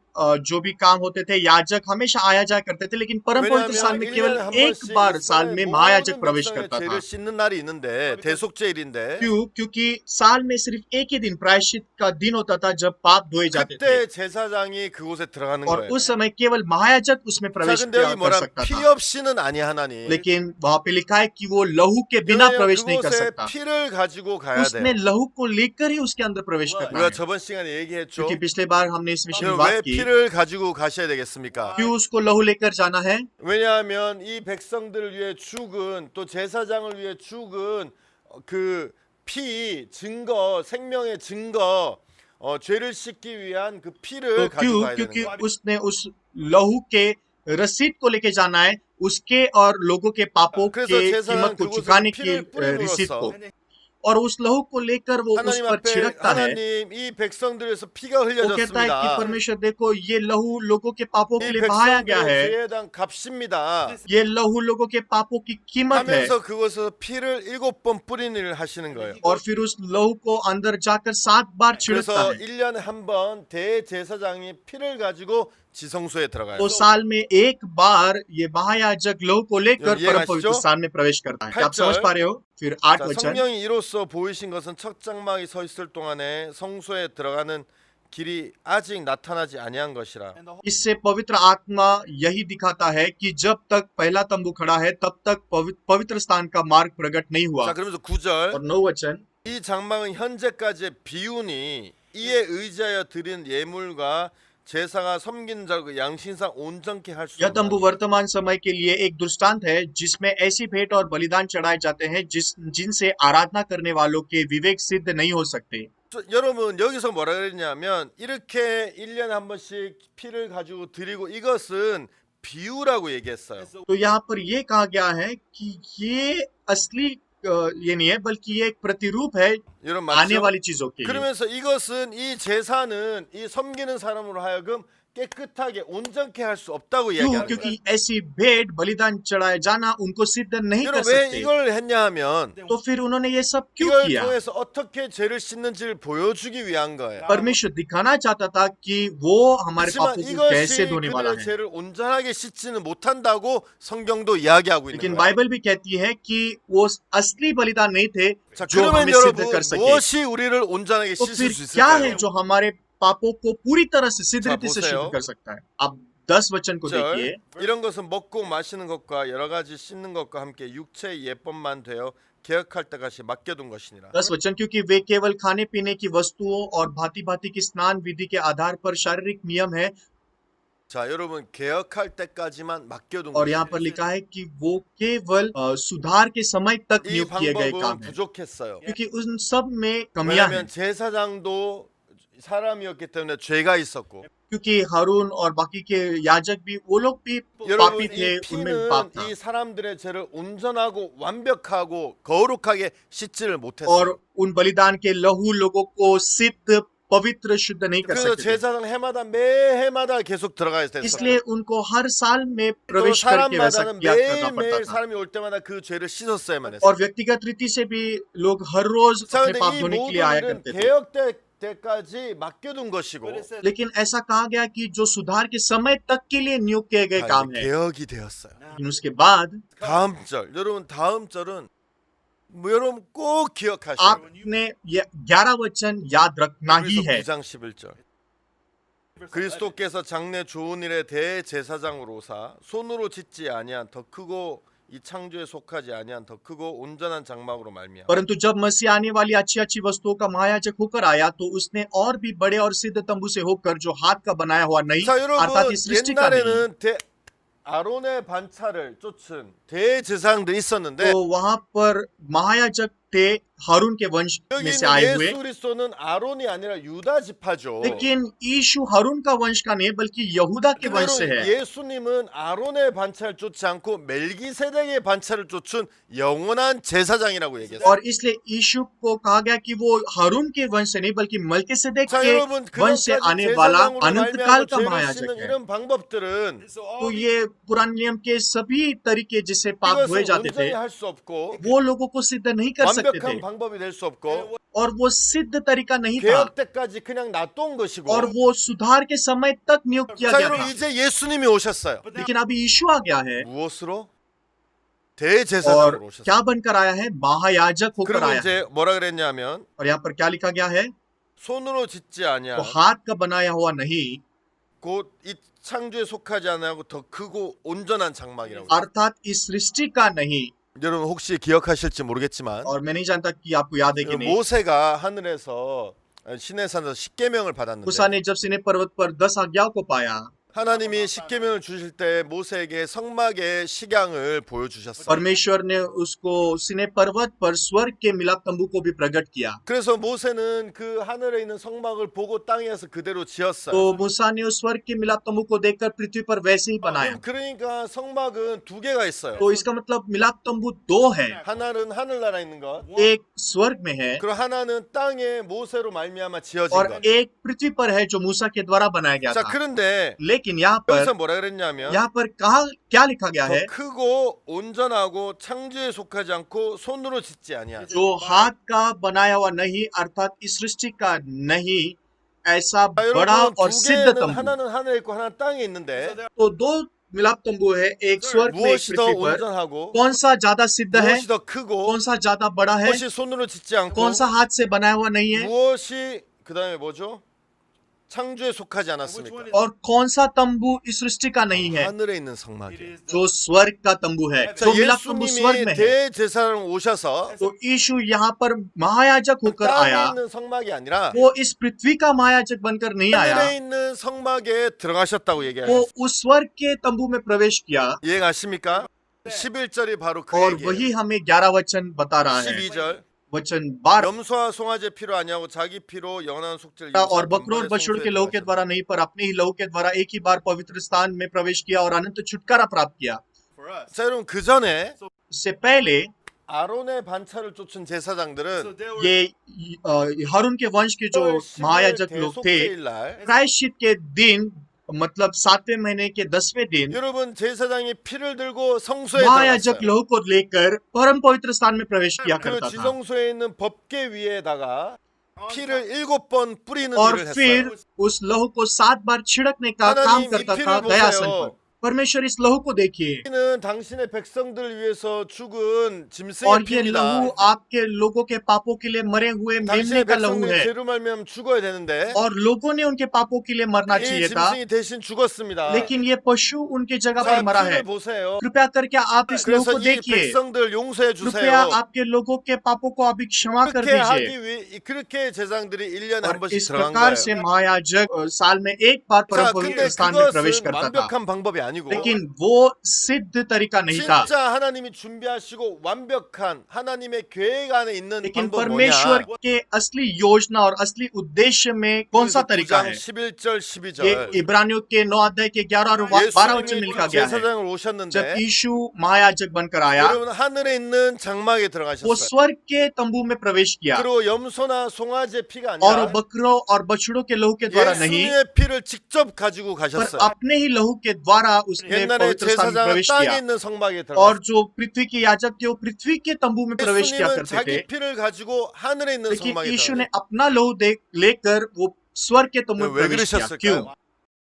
जो भी काम होते थे याजक हमेशा आया जाया करते थे लेकिन परम पवित्र स्थान में केवल एक बार साल में महायाजक प्रवेश करता था। 죄를 씻는 날이 있는데 대속죄일인데 क्योंकि साल में सिर्फ एक ही दिन प्रायश्चित का दिन होता था जब पाप धोए जाते थे 그때 제사장이 그곳에 들어가는 और 거예요. उस समय केवल महायाजक उसमें 자 प्रवेश 근데 여기 कर 뭐라 सकता 피 था 없이는 아니하나니 लेकिन वहां पे लिखा है कि वो लहू के बिना 왜냐하면 प्रवेश नहीं कर 그곳에 सकता। 피를 가지고 가야 उसने 돼. लहू को लेकर ही उसके अंदर प्रवेश करना 우리가 है। 저번 시간에 얘기했죠. क्योंकि पिछले बार हमने इस विषय में 왜 बात की 피를 가지고 가셔야 되겠습니까? क्यों उसको लहू लेकर जाना है। 왜냐하면 이 백성들을 위해 죽은 또 제사장을 위해 죽은 그 피 증거 생명의 증거 죄를 씻기 위한 그 तो 피를 가지고 क्यों 가야 क्योंकि 되는 거예요. उसने उस लहू के रसीद को लेके जाना है उसके और लोगों के पापों 그래서 के 제사장은 कीमत को 그곳에 चुकाने की 피를 रसीद 뿌림으로써 को और उस लहू को लेकर वो उस 하나님 पर 앞에 छिड़कता है। 하나님 이 백성들에서 피가 वो कहता है कि 흘려졌습니다. परमेश्वर देखो ये लहू लोगों के पापों के 이 लिए बहाया गया 백성들의 है, 죄에 대한 값입니다. ये लहू लोगों के पापों की कीमत है। 하면서 그것에서 피를 7번 뿌리는 일을 하시는 거예요. और फिर उस लहू को अंदर जाकर 7 बार छिड़कता 그래서 है। 1년에 한 번 대제사장이 피를 가지고 지성소에 들어가요. तो साल में एक बार ये महायाजक लहू को लेकर ये परम पवित्र आसि죠? स्थान में प्रवेश करता है। क्या आप समझ 8절. पा रहे हो? फिर 8 자, वचन, 성령이 이로써 보이신 것은 첫 장막이 서 있을 동안에 성소에 들어가는 길이 아직 나타나지 아니한 것이라. इससे पवित्र आत्मा यही दिखाता है कि जब तक पहला तंबू खड़ा है तब तक पवित्र स्थान का मार्ग प्रकट नहीं हुआ। 자, 그러면서 9절. और 9 वचन, 이 장막은 현재까지의 비운이 이에 의지하여 드린 예물과 제사가 섬기는 자를 그 양심상 온전케 할 수 यह 없는 तंबू वर्तमान समय के लिए एक दृष्टांत है जिसमें ऐसी भेंट और बलिदान चढ़ाए जाते हैं जिनसे आराधना करने वालों के विवेक सिद्ध नहीं हो सकते। 여러분 여기서 뭐라 그랬냐면 이렇게 1년에 한 번씩 피를 가지고 드리고 이것은 비유라고 얘기했어요. तो यहाँ पर ये कहा गया है कि ये असली ये नहीं है बल्कि ये एक प्रतिरूप है 여러분 आने 맞죠? वाली चीजों के लिए। 그러면서 이것은 이 제사는 이 섬기는 사람으로 하여금 깨끗하게 온전케 할 수 없다고 क्यों? 이야기하는 क्योंकि 거예요. ऐसी भेंट बलिदान चढ़ाया जाना उनको सिद्ध नहीं कर 여러분 왜 सकते। 이걸 했냐 하면 तो फिर उन्होंने ये सब क्यों 이걸 किया? 통해서 어떻게 죄를 씻는지를 보여주기 위한 거예요. परमेश्वर दिखाना चाहता था कि वो हमारे 하지만 पापों को कैसे 이것이 धोने वाला 그들의 है। 죄를 온전하게 씻지는 못한다고 성경도 이야기하고 있는 लेकिन 거예요. बाइबल भी कहती है कि वो असली बलिदान नहीं थे 자, जो 그러면 हमें सिद्ध 여러분 कर सके। 무엇이 우리를 온전하게 तो 씻을 फिर 수 क्या है 있을까요? जो हमारे पापों को पूरी तरह से सिद्ध 자, रीति से 보세요. शुद्ध कर सकता है? आप 10 वचन को देखिए। 이런 것은 먹고 마시는 것과 여러 가지 씻는 것과 함께 육체의 예법만 되어 개혁할 때까지 맡겨둔 것이니라. 10 वचन, क्योंकि वे केवल खाने पीने की वस्तुओं और भांति भांति की स्नान विधि के आधार पर शारीरिक नियम है। 자, 여러분 개혁할 때까지만 맡겨둔 और यहाँ 것이에요. पर लिखा है कि वो केवल सुधार के समय तक 이 नियुक्त किए गए काम 방법은 है, 부족했어요. क्योंकि उन सब में कमियां हैं। 왜냐하면 제사장도 사람이었기 때문에 죄가 있었고 क्योंकि हारून और बाकी के याजक भी वो लोग भी 여러분 पापी थे, 이 उनमें पाप 피는 था। 이 사람들의 죄를 온전하고 완벽하고 거룩하게 씻지를 और 못했어요. उन बलिदान के लहू लोगों को सिद्ध पवित्र शुद्ध नहीं कर 그래서 सकते थे। 제사장 해마다 매해마다 계속 들어가야 됐어요. इसलिए उनको हर साल में 또 प्रवेश करके वैसा 사람마다는 किया करना पड़ता 매일매일 था। 사람이 올 때마다 그 죄를 씻었어야만 했어요. और व्यक्तिगत रीति से भी लोग हर रोज 자, अपने 근데 पाप 이 धोने के 모든 लिए आया 일은 करते थे। 개혁 때까지 맡겨둔 것이고 लेकिन ऐसा कहा गया कि जो सुधार के समय तक के लिए नियुक्त किए गए 다 काम 이제 है। 개혁이 되었어요. लेकिन उसके बाद 다음 절 여러분 다음 절은 여러분 꼭 기억하셔야 돼요. आपने ये 11 वचन याद रखना ही 그래서 है। 9장 11절 그리스도께서 장래 좋은 일의 대제사장으로 오사 손으로 짓지 아니한 더 크고 이 창조에 속하지 아니한 더 크고 온전한 장막으로 말미암아 परंतु जब मसीह आने वाली अच्छी अच्छी वस्तुओं का महायाजक होकर आया तो उसने और भी बड़े और सिद्ध तंबू से होकर जो हाथ का बनाया हुआ नहीं 자 अर्थात 여러분 इस सृष्टि का नहीं, 옛날에는 아론의 반차를 쫓은 대제사장들이 있었는데 तो वहां पर महायाजक थे हारून के वंश 여기 में से 있는 आए हुए। 예수 그리스도는 아론이 아니라 유다 지파죠. लेकिन यीशु हारून का वंश का नहीं है बल्कि यहूदा के 근데 वंश से 여러분, है। 예수님은 아론의 반차를 쫓지 않고 멜기세덱의 반차를 쫓은 영원한 제사장이라고 얘기했어요. और इसलिए यीशु को कहा गया कि वो हारून के वंश से नहीं बल्कि मलकीसेदेक 자 के 여러분 वंश से 그것까지 आने वाला 제사장으로 अनंत 말미암아 काल का 죄를 महायाजक 씻는 है। 이런 방법들은 तो ये पुराने नियम के सभी तरीके जिससे पाप धोए 이것은 जाते थे 온전히 할 수 없고 वो लोगों को सिद्ध नहीं कर सकते थे 완벽한 방법이 될 수 없고 और वो सिद्ध तरीका नहीं था 개혁 때까지 그냥 놔둔 것이고 और वो सुधार के समय तक नियुक्त किया 자 गया 여러분 था। 이제 예수님이 오셨어요. लेकिन अभी यीशु आ गया है 무엇으로? और 대제사장으로 오셨어요. क्या बनकर आया है? महायाजक होकर 그리고 आया है। 이제 뭐라 그랬냐면 और यहाँ पर क्या लिखा गया है? 손으로 짓지 तो 아니한 हाथ का बनाया हुआ नहीं, 곧 이 창조에 속하지 않고 더 크고 온전한 장막이라고. अर्थात इस सृष्टि का नहीं। 여러분 혹시 기억하실지 모르겠지만 और मैं नहीं जानता कि आपको याद है कि नहीं। 모세가 하늘에서 시내산에서 십계명을 받았는데 मूसा ने जब सिने पर्वत पर 10 आज्ञाओं को पाया, 하나님이 십계명을 주실 때 모세에게 성막의 식양을 보여주셨어요. परमेश्वर ने उसको सिने पर्वत पर स्वर्ग के मिलाप तंबू को भी प्रकट किया। 그래서 모세는 그 하늘에 있는 성막을 보고 땅에서 그대로 지었어요. तो मूसा ने उस स्वर्ग के मिलाप तंबू को देखकर पृथ्वी पर वैसे ही बनाया। 그러니까 성막은 두 개가 있어요. तो इसका मतलब मिलाप तंबू दो है, 하나는 하늘나라에 있는 것, एक स्वर्ग में है 그리고 하나는 땅에 모세로 말미암아 지어진 और 것. एक पृथ्वी पर है जो मूसा के द्वारा बनाया गया 자, था। 그런데 लेकिन यहाँ 여기서 पर 뭐라 그랬냐면 कहा क्या लिखा गया 더 है? 크고 온전하고 창조에 속하지 않고 손으로 짓지 아니하죠. जो हाथ का बनाया हुआ नहीं अर्थात इस सृष्टि का नहीं, ऐसा 자, बड़ा 여러분 और 두 सिद्ध 개는 तंबू। 하나는 하늘에 있고 하나는 땅에 있는데 तो दो मिलाप तंबू है, एक स्वर्ग में एक 무엇이 더 पृथ्वी पर। 온전하고 कौन सा ज्यादा सिद्ध है, 무엇이 더 크고 कौन सा ज्यादा बड़ा है, 무엇이 손으로 짓지 않고 कौन सा हाथ से बनाया हुआ नहीं है, 무엇이 그다음에 뭐죠? 창조에 속하지 않았습니까? और कौन सा तंबू इस सृष्टि का नहीं है, 하늘에 있는 성막이에요. जो स्वर्ग का तंबू है। 자, जो मिलाप तंबू स्वर्ग 예수님이 में है। 대제사장 오셔서 तो यीशु यहाँ पर महायाजक होकर 땅에 आया, 있는 성막이 아니라 वो इस पृथ्वी का महायाजक बनकर नहीं आया, 하늘에 있는 성막에 들어가셨다고 वो 얘기하셨어요. उस स्वर्ग के तंबू में प्रवेश किया। 이해가십니까? 11절이 바로 그 और 얘기예요. वही हमें 11 वचन बता रहा है। 12절 वचन 12 염소와 송아지 피로 아니하고 자기 피로 영원한 속죄를 और बकरों और बछड़ों के लहू के द्वारा नहीं, पर अपने ही लहू के द्वारा एक ही बार पवित्र स्थान में प्रवेश किया और अनंत छुटकारा प्राप्त किया। 자, 여러분 그 전에 इससे पहले 아론의 반차를 쫓은 제사장들은 ये हारून के वंश के जो महायाजक लोग थे, 날 प्रायश्चित के दिन मतलब 7वें महीने के 10वें दिन 여러분 제사장이 피를 들고 성소에 महायाजक 들어갔어요. लहू को लेकर परम पवित्र स्थान में प्रवेश किया 그 करता था 지성소에 있는 법궤 위에다가 피를 7번 뿌리는 और 일을 फिर 했어요. उस लहू को 7 बार छिड़कने का काम 하나님 이 करता 피를 था दयासन 보세요. पर। परमेश्वर इस लहू को देखिए, 피는 당신의 백성들 위해서 죽은 짐승의 और ये 피입니다. लहू आपके लोगों के पापों के लिए मरे हुए मेमने 당신의 का लहू 백성들이 है, 죄로 말미암아 죽어야 되는데 और लोगों ने उनके पापों के लिए मरना 이 चाहिए था, 짐승이 대신 죽었습니다. लेकिन ये पशु उनके जगह 자, पर मरा है। 피를 보세요. कृपया करके आप इस लहू 그래서 को 이 देखिए, 백성들 용서해 कृपया 주세요. आपके लोगों के पापों को अभी क्षमा कर 그렇게 दीजिए। 하기 위해 그렇게 제사장들이 1년에 한 और 번씩 इस 들어간 प्रकार 거예요. से महायाजक साल में एक बार परम 자, पवित्र 근데 स्थान में प्रवेश 그것은 करता था, 완벽한 방법이 아니고 लेकिन वो सिद्ध तरीका नहीं था। 진짜 하나님이 준비하시고 완벽한 하나님의 계획 안에 있는 लेकिन 방법 परमेश्वर 뭐냐? के असली योजना और असली उद्देश्य में कौन सा तरीका 9장 है? 11절 ये 12절 इब्रानियों के 9 अध्याय के 11 और 12 वचन में लिखा 예수님이 गया है। 제사장을 जब 오셨는데 यीशु महायाजक बनकर आया, 여러분 하늘에 있는 장막에 वो 들어가셨어요. स्वर्ग के तंबू में प्रवेश किया, 그리고 염소나 송아지의 피가 और 아니라 बकरों और बछड़ों के लहू के द्वारा नहीं, 예수님의 피를 직접 가지고 पर 가셨어요. अपने ही लहू के द्वारा उसने 옛날에 पवित्र स्थान में 제사장은 प्रवेश 땅에 किया। 있는 성막에 और 들어갔어요. जो पृथ्वी के याजक थे वो पृथ्वी के तंबू में प्रवेश किया 예수님은 करते थे, 자기 피를 가지고 하늘에 있는 लेकिन 성막에 यीशु ने 들어갔어요. अपना लहू लेकर वो स्वर्ग के तंबू में 왜 प्रवेश किया। क्यों? 그러셨을까요?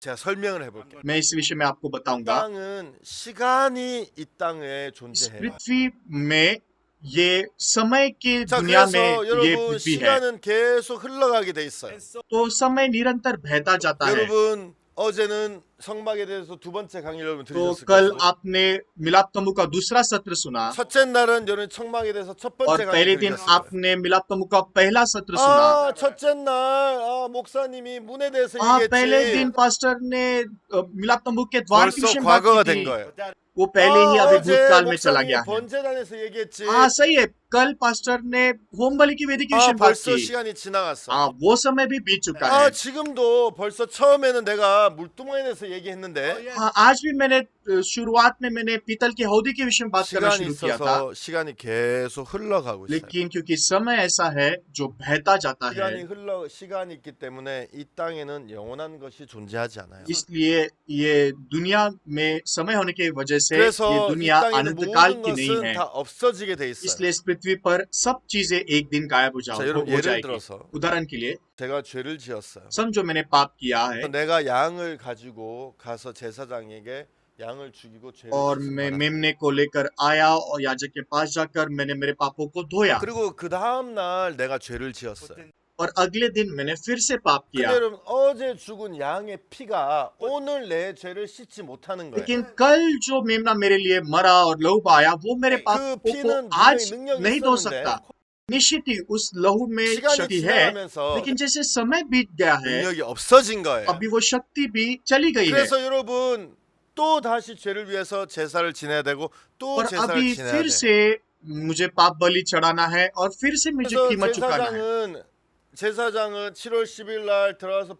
제가 설명을 해볼게요. मैं इस विषय में आपको बताऊंगा। 땅은 시간이 이 땅에 इस 존재해요. पृथ्वी में ये समय की 자, दुनिया 그래서 में ये 여러분 पृथ्वी है, 시간은 계속 흘러가게 돼 있어요. तो समय निरंतर बहता जाता है। 여러분 어제는 성막에 대해서 두 번째 강의를 여러분 तो 들으셨을 कल 거예요. आपने मिलाप तंबू का दूसरा सत्र सुना, 첫째 날은 여러분 성막에 대해서 첫 और 번째 पहले 강의를 दिन 들으셨을 거예요. आपने मिलाप तंबू का पहला सत्र सुना। 아, 첫째 날 목사님이 문에 대해서 हाँ, पहले दिन 얘기했지. पास्टर ने मिलाप तंबू के द्वार के 벌써 विषय में बात 과거가 की 된 थी। 거예요. वो पहले ही अभी 어제 भूतकाल में चला 목사님이 गया है। 번제단에서 얘기했지. हाँ सही है, कल पास्टर ने होम बलि की वेदी के विषय 아, में बात 벌써 की। 시간이 지나갔어. हाँ, वो समय भी बीत चुका 아, है। 지금도 벌써 처음에는 내가 물두멍에 대해서 얘기했는데 हाँ, आज भी मैंने शुरुआत में मैंने पीतल की हौदी के विषय में बात करना 시간이 शुरू किया था, 있어서 시간이 계속 흘러가고 있어요. लेकिन क्योंकि समय ऐसा है जो बहता जाता है, 시간이 있기 때문에 이 땅에는 영원한 것이 존재하지 않아요. इसलिए ये दुनिया में समय होने की वजह से ये 그래서 이 दुनिया 땅에는 अनंत काल 모든 की नहीं 것은 है। 다 없어지게 돼 있어요. इसलिए इस पृथ्वी पर सब चीजें एक दिन गायब हो 자, 여러분 हो 예를 जाएगी। 들어서 उदाहरण के लिए 제가 죄를 지었어요. समझो मैंने पाप किया है 내가 양을 가지고 가서 제사장에게 양을 죽이고 죄를 और 씻고 मैं 말았어요. मेमने को लेकर आया और याजक के पास जाकर मैंने मेरे पापों को धोया, 그리고 그 다음 날 내가 죄를 지었어요. और अगले दिन मैंने फिर से पाप 근데 किया। 여러분 어제 죽은 양의 피가 오늘 내 죄를 씻지 못하는 거예요. लेकिन कल जो मेमना मेरे लिए मरा और लहू बहाया वो मेरे 그 पापों को 피는 आज 분명히 능력이 नहीं धो 있었는데 सकता। निश्चित ही उस लहू में 시간이 शक्ति है, 지나가면서 लेकिन जैसे समय बीत गया है 능력이 없어진 거예요. अभी वो शक्ति भी चली गई है, 그래서 여러분 또 다시 죄를 위해서 제사를 지내야 되고 또 और 제사를 अभी 지내야 फिर 돼. से मुझे पाप बलि चढ़ाना है और फिर से मुझे 그래서 कीमत चुकाना है। 제사장은 제사장은 7월 10일 날 들어가서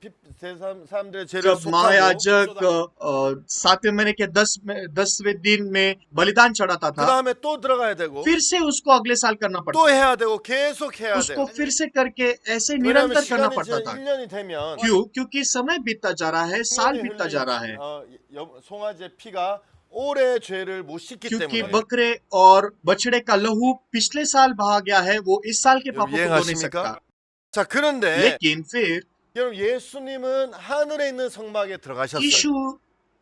사람들의 죄를 जब 속하고 महायाजक 7वें महीने के 10वें दिन में बलिदान चढ़ाता 그 था, 다음에 또 들어가야 되고 फिर से उसको अगले साल करना पड़ता 또 해야 되고 계속 해야 था, 돼요. उसको फिर से करके ऐसे 왜냐하면 निरंतर करना 시간이 पड़ता 지금 था। 1년이 되면 क्योंकि समय बीतता जा रहा है, साल बीतता जा रहा है, 송아지의 피가 올해 죄를 못 씻기 क्योंकि 때문에 बकरे और बछड़े का लहू पिछले साल बहा गया है, वो इस साल के पापों को धो नहीं सकता। 이해하십니까? 자, 그런데 लेकिन फिर 여러분 예수님은 하늘에 있는 성막에 들어가셨어요. यीशु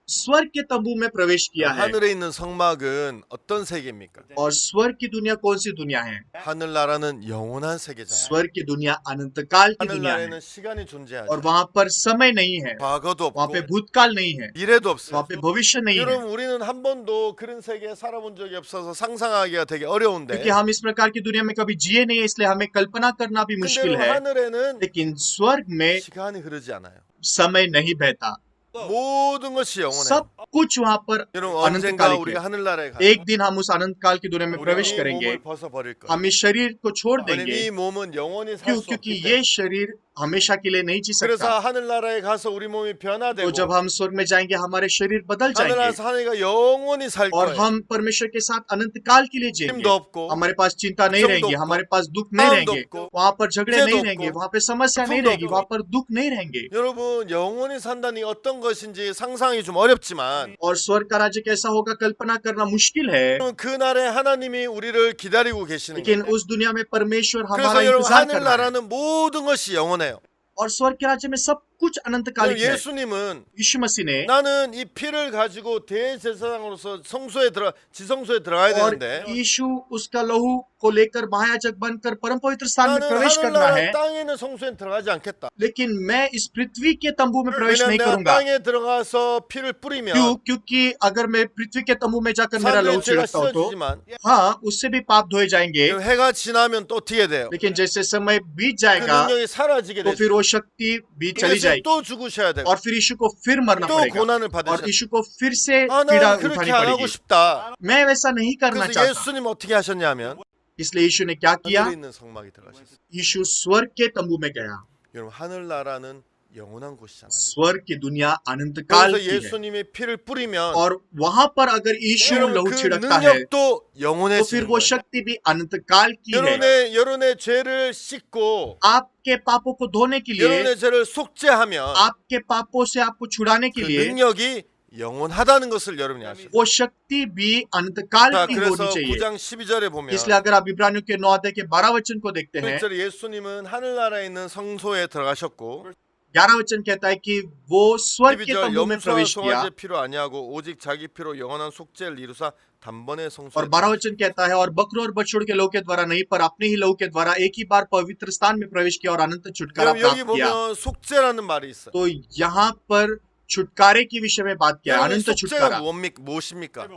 स्वर्ग के तंबू में प्रवेश किया है। 하늘에 있는 성막은 어떤 세계입니까? और स्वर्ग की दुनिया कौन सी दुनिया है? 하늘나라는 영원한 세계잖아요. स्वर्ग की दुनिया अनंत काल की दुनिया है, 하늘나라에는 시간이 존재하지 और वहां पर समय नहीं है, 과거도 वहां पे 없고 भूतकाल नहीं है, 미래도 없어요. वहां पे भविष्य नहीं है। 여러분 우리는 한 번도 그런 세계에 살아본 적이 없어서 상상하기가 되게 어려운데 क्योंकि हम इस प्रकार की दुनिया में कभी जिए नहीं है, इसलिए हमें कल्पना करना भी 근데 मुश्किल 여러분 है। 하늘에는 लेकिन स्वर्ग में 시간이 흐르지 않아요. समय नहीं बहता, 모든 것이 영원해요. सब कुछ वहां पर 여러분 अनंत 언젠가 कालिक 우리가 है। 하늘나라에 가요. एक दिन हम उस अनंत काल की दुनिया में प्रवेश 우리 이 करेंगे, 몸을 벗어버릴 거예요. हम इस शरीर को छोड़ 왜냐면 देंगे। 이 몸은 영원히 살 क्यों? 수 क्योंकि 없기 ये 때문에. शरीर हमेशा के लिए नहीं जी 그래서 सकता। 하늘나라에 가서 우리 몸이 तो 변화되고 जब हम स्वर्ग में जाएंगे, हमारे शरीर बदल जाएंगे 하늘나라에서 하늘이가 영원히 살 और 거예요. हम परमेश्वर के साथ अनंत काल के लिए 힘도 जिएंगे। 없고 हमारे पास चिंता नहीं दुख रहेगी, 없고, हमारे पास दुख नहीं मांग रहेंगे, 없고, वहां पर झगड़े 죄도 नहीं 없고, रहेंगे, वहां पर समस्या नहीं 아픔도 रहेगी, 없고. वहां पर दुख नहीं रहेंगे। 여러분 영원히 산다니 어떤 것인지 상상이 좀 어렵지만 और स्वर्ग का राज्य कैसा होगा कल्पना करना मुश्किल है, 여러분, 그날에 하나님이 우리를 기다리고 계시는 लेकिन 거예요. उस दुनिया में परमेश्वर 그래서 हमारा 여러분 इंतजार कर रहा है। 하늘나라는 모든 것이 영원해요. और स्वर्ग के राज्य में सब कुछ अनंत कालिक है। 예수님은 यीशु मसीह ने 나는 이 피를 가지고 대제사장으로서 지성소에 들어가야 और 되는데 यीशु उसका लहू को लेकर महायाजक बनकर परम पवित्र स्थान में 나는 प्रवेश करना 하늘나라 है, 땅에 있는 성소에 들어가지 않겠다. लेकिन मैं इस पृथ्वी के तंबू में प्रवेश 왜냐면 नहीं 내가 करूंगा। 땅에 들어가서 피를 뿌리면 क्यों? क्योंकि अगर मैं पृथ्वी के तंबू में जाकर मेरा लहू 사람들의 죄가 छिड़कता हूं तो 씻어지지만 हाँ, उससे भी पाप धोए जाएंगे, 해가 지나면 또 어떻게 돼요? लेकिन जैसे समय बीत 그 जाएगा 능력이 사라지게 तो 되죠. फिर वो शक्ति भी चली 예수님 जाएगी 또 죽으셔야 되고 और फिर यीशु को फिर मरना 또 पड़ेगा 고난을 और 받으셔야 돼요. यीशु को फिर से 아, पीड़ा 난 그렇게 उठानी 안 하고 पड़ेगी। 싶다. मैं वैसा नहीं करना 그래서 चाहता, 예수님 어떻게 하셨냐면 इसलिए यीशु ने क्या किया? 하늘에 있는 성막에 들어가셨어요. यीशु स्वर्ग के तंबू में गया। 여러분 하늘나라는 영원한 곳이잖아요. स्वर्ग की दुनिया अनंत काल 그래서 की है 예수님의 피를 뿌리면 और वहां पर अगर यीशु 여러분 लहू 그 छिड़कता है 능력도 तो फिर 영원해지는 वो 거예요. शक्ति भी अनंत काल की है। 여러분의 죄를 씻고 आपके पापों को धोने के लिए, 여러분의 죄를 속죄하면 आपके पापों से आपको छुड़ाने के 그 लिए 능력이 영원하다는 것을 여러분이 아시죠. वो शक्ति भी अनंत काल 자, की 그래서 होनी चाहिए। 9장 12절에 보면 इसलिए अगर आप इब्रानियों के 9 अध्याय के 12 वचन को देखते हैं, 1절에 예수님은 하늘나라에 있는 성소에 들어가셨고 11 वचन कहता है कि वो स्वर्ग के 12절 तंबू में 염소와 प्रवेश किया, 송아지 피로 아니하고 오직 자기 피로 영원한 속죄를 이루사 단번에 성소에 और 12 वचन कहता है और बकरों और बछड़ों के लहू के द्वारा नहीं, पर अपने ही लहू के द्वारा एक ही बार पवित्र स्थान में प्रवेश किया और अनंत छुटकारा 여러분, 여기 प्राप्त किया। 보면 속죄라는 말이 있어요. तो यहाँ पर छुटकारे के विषय में बात किया है, 여러분, 이 अनंत छुटकारा। 속죄가 무엇입니까?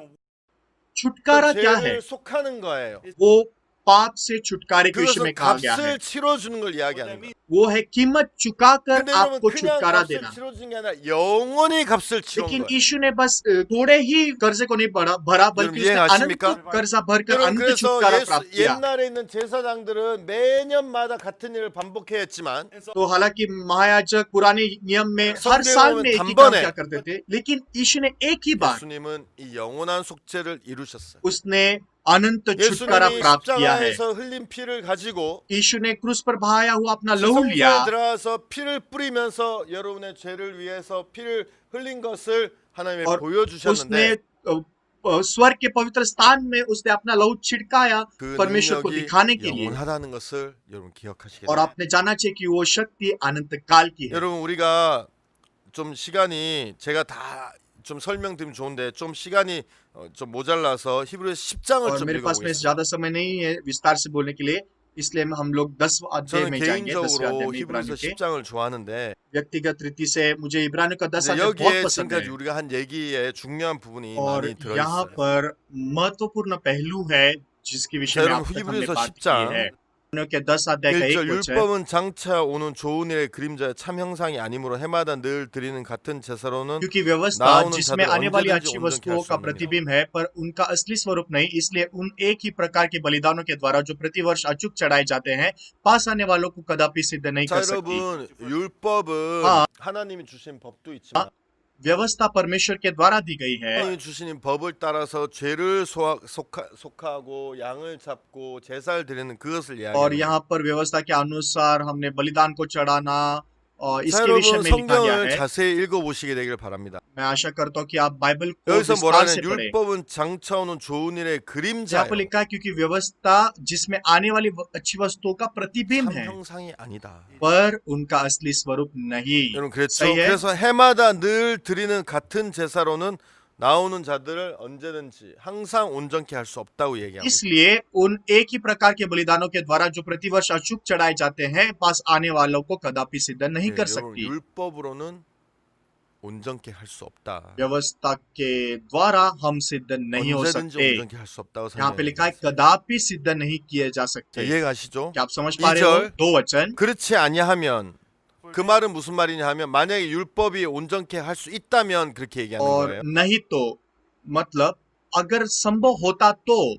छुटकारा क्या है? 죄를 속하는 거예요. वो पाप से छुटकारे के विषय 그것은 में कहा गया है। 값을 치러주는 걸 이야기하는 거예요. वो है कीमत चुकाकर 근데 여러분 आपको 그냥 छुटकारा 값을 देना। 치러주는 게 아니라 영원히 값을 치른 लेकिन 거예요. यीशु ने बस थोड़े ही कर्जे को नहीं भरा, बल्कि उसने 이해하십니까? अनंत कर्जा भरकर 여러분 अनंत 그래서 छुटकारा प्राप्त किया। 옛날에 있는 제사장들은 매년마다 같은 일을 반복해 했지만 तो हालांकि महायाजक पुराने नियम में हर 성경에 साल 보면 में एक ही काम 단번에 क्या करते थे, लेकिन यीशु ने एक ही बार 예수님은 이 영원한 속죄를 이루셨어요. उसने अनंत छुटकारा 예수님이 प्राप्त किया है। 십자가에서 흘린 피를 가지고 यीशु ने क्रूस पर बहाया हुआ अपना लहू 성소에 लिया 들어가서 피를 뿌리면서 여러분의 죄를 위해서 피를 흘린 것을 하나님의 और 보여주셨는데 उसने स्वर्ग के पवित्र स्थान में उसने अपना लहू छिड़काया 그 परमेश्वर को 능력이 दिखाने के लिए, 영원하다는 것을 여러분 기억하시게 और 돼요. आपने जाना चाहिए कि वो शक्ति अनंत काल की है। 여러분 우리가 좀 시간이 제가 다 좀 설명드리면 좋은데 좀 시간이 좀 모자라서 히브리서 10장을 और 좀 मेरे पास में 읽어보겠습니다. ज्यादा समय नहीं है विस्तार से बोलने के लिए, इसलिए हम लोग 10 अध्याय 저는 में जाएंगे। 10वें अध्याय 개인적으로 में 히브리서 इब्रानियों के 10장을 좋아하는데 व्यक्तिगत रीति से मुझे इब्रानियों का 10 이제 अध्याय बहुत 여기에 पसंद है। 지금까지 우리가 한 얘기에 중요한 부분이 और 많이 यहाँ 들어있어요. पर महत्वपूर्ण पहलू है जिसके विषय में 여러분 अब तक हमने 히브리서 बात की 10장 है। के 10 अध्याय का 1절 1 वचन। 율법은 장차 오는 좋은 일의 그림자의 참 형상이 아니므로 해마다 늘 드리는 같은 제사로는 क्योंकि व्यवस्था 나오는 जिसमें 자들 आने वाली 언제든지 अच्छी 온전케 वस्तुओं 할 수 का 없느니라. प्रतिबिंब है पर उनका असली स्वरूप नहीं, इसलिए उन एक ही प्रकार के बलिदानों के द्वारा जो प्रतिवर्ष अचूक चढ़ाए जाते हैं पास आने वालों को कदापि सिद्ध नहीं 자 कर सकती। 여러분 율법은 아. 하나님이 주신 법도 있지만 व्यवस्था परमेश्वर के द्वारा दी गई है 하나님이 주신 법을 따라서 죄를 속하고 양을 잡고 제사를 드리는 그것을 और 이야기합니다. यहाँ पर व्यवस्था के अनुसार हमने बलिदान को चढ़ाना और 자 इसके विषय 여러분 में लिखा गया 성경을 है। 자세히 읽어보시게 되기를 바랍니다. मैं आशा करता हूँ कि आप बाइबल को 여기서 विस्तार 뭐라는 से पढ़ें। 율법은 장차 오는 좋은 일의 यहाँ 그림자예요. पर लिखा है क्योंकि व्यवस्था जिसमें आने वाली अच्छी वस्तुओं का प्रतिबिंब 참 है 형상이 아니다. पर उनका असली स्वरूप नहीं। 여러분 그렇죠. सही है। 그래서 해마다 늘 드리는 같은 제사로는 나오는 자들을 언제든지 항상 온전케 할 수 없다고 얘기하고 있어요. इसलिए उन एक ही प्रकार के बलिदानों के द्वारा जो प्रतिवर्ष अचूक चढ़ाए जाते हैं पास आने वालों को कदापि सिद्ध नहीं 네, कर 여러분 सकती। 율법으로는 온전케 할 수 없다. व्यवस्था के द्वारा हम सिद्ध नहीं हो 언제든지 सकते। 온전케 할 수 없다고 यहाँ पे लिखा है 설명해요. कदापि सिद्ध नहीं किए जा 자, सकते। 이해가시죠? क्या आप समझ पा रहे हो? 2절. दो वचन। 그렇지 아니하면 그 말은 무슨 말이냐 하면 만약에 율법이 온전케 할 수 있다면 그렇게 얘기하는 और 거예요. नहीं तो मतलब अगर संभव होता तो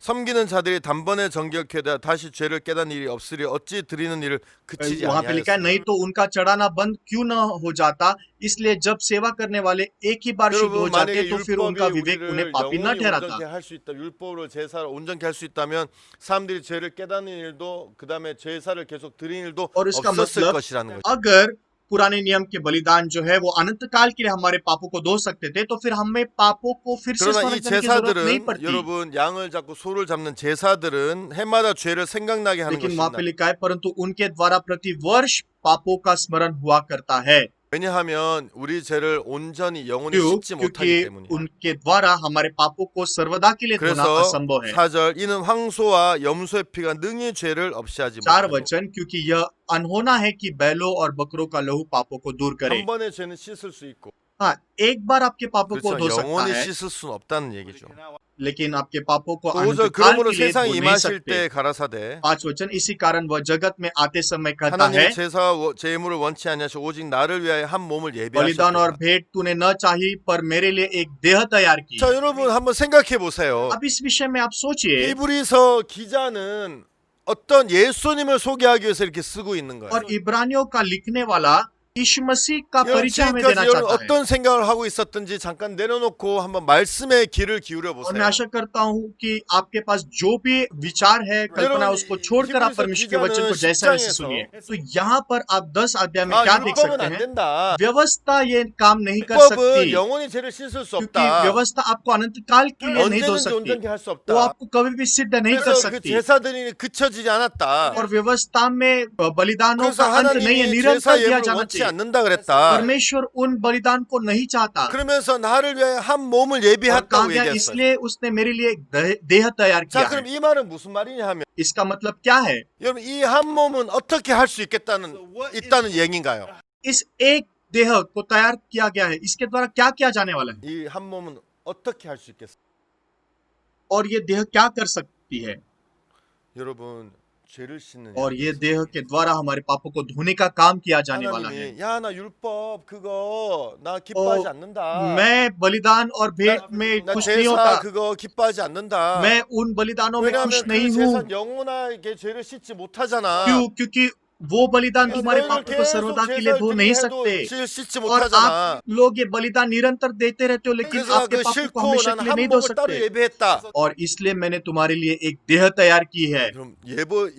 섬기는 자들이 단번에 정결케 되어 다시 죄를 깨닫는 일이 없으리 어찌 드리는 일을 그치지 वहां पे लिखा है 아니하였으며. नहीं तो उनका चढ़ाना बंद क्यों न हो जाता। इसलिए जब सेवा करने वाले एक ही बार शुद्ध हो 여러분 जाते 만약에 तो फिर उनका 율법이 विवेक उन्हें 우리를 पापी न 영원히 ठहराता। 온전케 할 수 있다. 율법으로 제사를 온전케 할 수 있다면 사람들이 죄를 깨닫는 일도 그다음에 제사를 계속 드리는 일도 और इसका 없었을 मतलब 것이라는 거죠. अगर पुराने नियम के बलिदान जो है वो अनंत काल के लिए हमारे पापों को धो सकते थे तो फिर हमें पापों को फिर से 그러나 स्मरण 이 करने की जरूरत नहीं 제사들은 पड़ती। 여러분 양을 잡고 소를 잡는 제사들은 해마다 죄를 생각나게 하는 लेकिन वहां पे 것입니다. लिखा है परंतु उनके द्वारा प्रति वर्ष पापों का स्मरण हुआ करता है। 왜냐하면 우리 죄를 온전히 영원히 क्यों? 씻지 못하기 क्योंकि 때문이에요. उनके द्वारा हमारे पापों को सर्वदा के लिए धोना 그래서 असंभव है। 4절 이는 황소와 염소의 피가 능히 죄를 없이 하지 चार 못하고 वचन क्योंकि यह अनहोना है कि बैलों और बकरों का लहू पापों को दूर करे। 한 번의 죄는 씻을 수 있고 हाँ, एक बार आपके पापों को धो 그렇죠. सकता 영원히 है 씻을 수는 없다는 얘기죠. लेकिन आपके पापों को 5절 अनंत काल 그러므로 के लिए 세상에 धो नहीं 임하실 सकते। 때 가라사대 5 वचन इसी कारण वह जगत में आते समय कहता है 하나님의 제사와 제물을 원치 아니하시고 오직 나를 위하여 한 몸을 बलिदान और 예비하셨다. भेंट तूने न चाही पर मेरे लिए एक देह तैयार की। 자 여러분 한번 생각해 보세요. अब इस विषय में आप सोचिए। 히브리서 기자는 어떤 예수님을 소개하기 위해서 이렇게 쓰고 있는 거예요. और इब्रानियों का लिखने वाला यीशु मसीह का 여러분 परिचय हमें देना 지금까지 여러분 चाहता है। 어떤 생각을 하고 있었든지 잠깐 내려놓고 한번 말씀에 귀를 기울여 और मैं 보세요. आशा करता हूँ कि आपके पास जो भी विचार है कल्पना 여러분, उसको छोड़कर आप हिब्रू서 परमेश्वर के वचन को 기자는 जैसा वैसे 10장에서 सुनिए। तो यहाँ पर आप 10 अध्याय में 아 क्या देख 율법은 सकते 안 हैं? 된다. व्यवस्था ये काम नहीं कर 율법은 सकती 영원히 죄를 씻을 수 क्योंकि 없다. व्यवस्था आपको अनंत काल के लिए नहीं धो 언제든지 सकती। 온전케 할 수 वो 없다. आपको कभी भी सिद्ध नहीं कर 그래서 그 सकती। 제사들이 그쳐지지 않았다. और व्यवस्था में बलिदानों 그래서 का अंत नहीं है, 하나님이 निरंतर 제사 दिया 예물을 जाना 원치 चाहिए। 않는다 그랬다. परमेश्वर उन बलिदान को नहीं चाहता 그러면서 나를 위해 한 몸을 और कहा 예비했다고 गया 얘기했어요. इसलिए उसने मेरे लिए एक देह तैयार किया 자, 그럼 है। 이 말은 무슨 말이냐 하면 इसका मतलब क्या है? 여러분 이 한 몸은 어떻게 할 수 있다는 얘기인가요? इस एक देह को तैयार किया गया है, इसके द्वारा क्या किया जाने वाला है 이 한 몸은 어떻게 할 수 있겠어요? और ये देह क्या कर सकती है? 여러분 죄를 씻는 और ये देह के द्वारा हमारे पापों को धोने का काम किया जाने वाला है। 하나님이 야 나 율법 그거 나 기뻐하지 않는다. मैं बलिदान और भेंट में 나 खुश नहीं 제사 होता, 그거 기뻐하지 않는다. मैं उन बलिदानों में 왜냐하면 खुश 그 नहीं हूँ। 제사 영원하게 죄를 씻지 못하잖아. क्यों? क्योंकि वो बलिदान तुम्हारे 너희들 पापों को 계속 सर्वदा के लिए 제사를 धो नहीं 드리게 सकते 해도 죄를 씻지 और 못하잖아. आप लोग ये बलिदान निरंतर देते रहते हो लेकिन 그래서 आपके 그 पापों को 싫고 हमेशा 난 के लिए 한 नहीं धो 몸을 따로 सकते 예배했다. और इसलिए मैंने तुम्हारे लिए एक देह तैयार की है। 그럼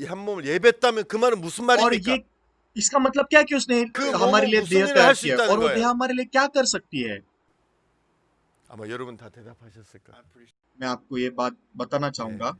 한 몸을 예배했다면 그 말은 무슨 और 말입니까? ये इसका मतलब क्या कि उसने 그 हमारे 몸은 लिए 무슨 देह 일을 तैयार 할수 किया 있다는 और वो 거예요? देह हमारे लिए क्या कर सकती है? 아마 여러분 다 대답하셨을 거예요. मैं आपको ये बात बताना चाहूंगा।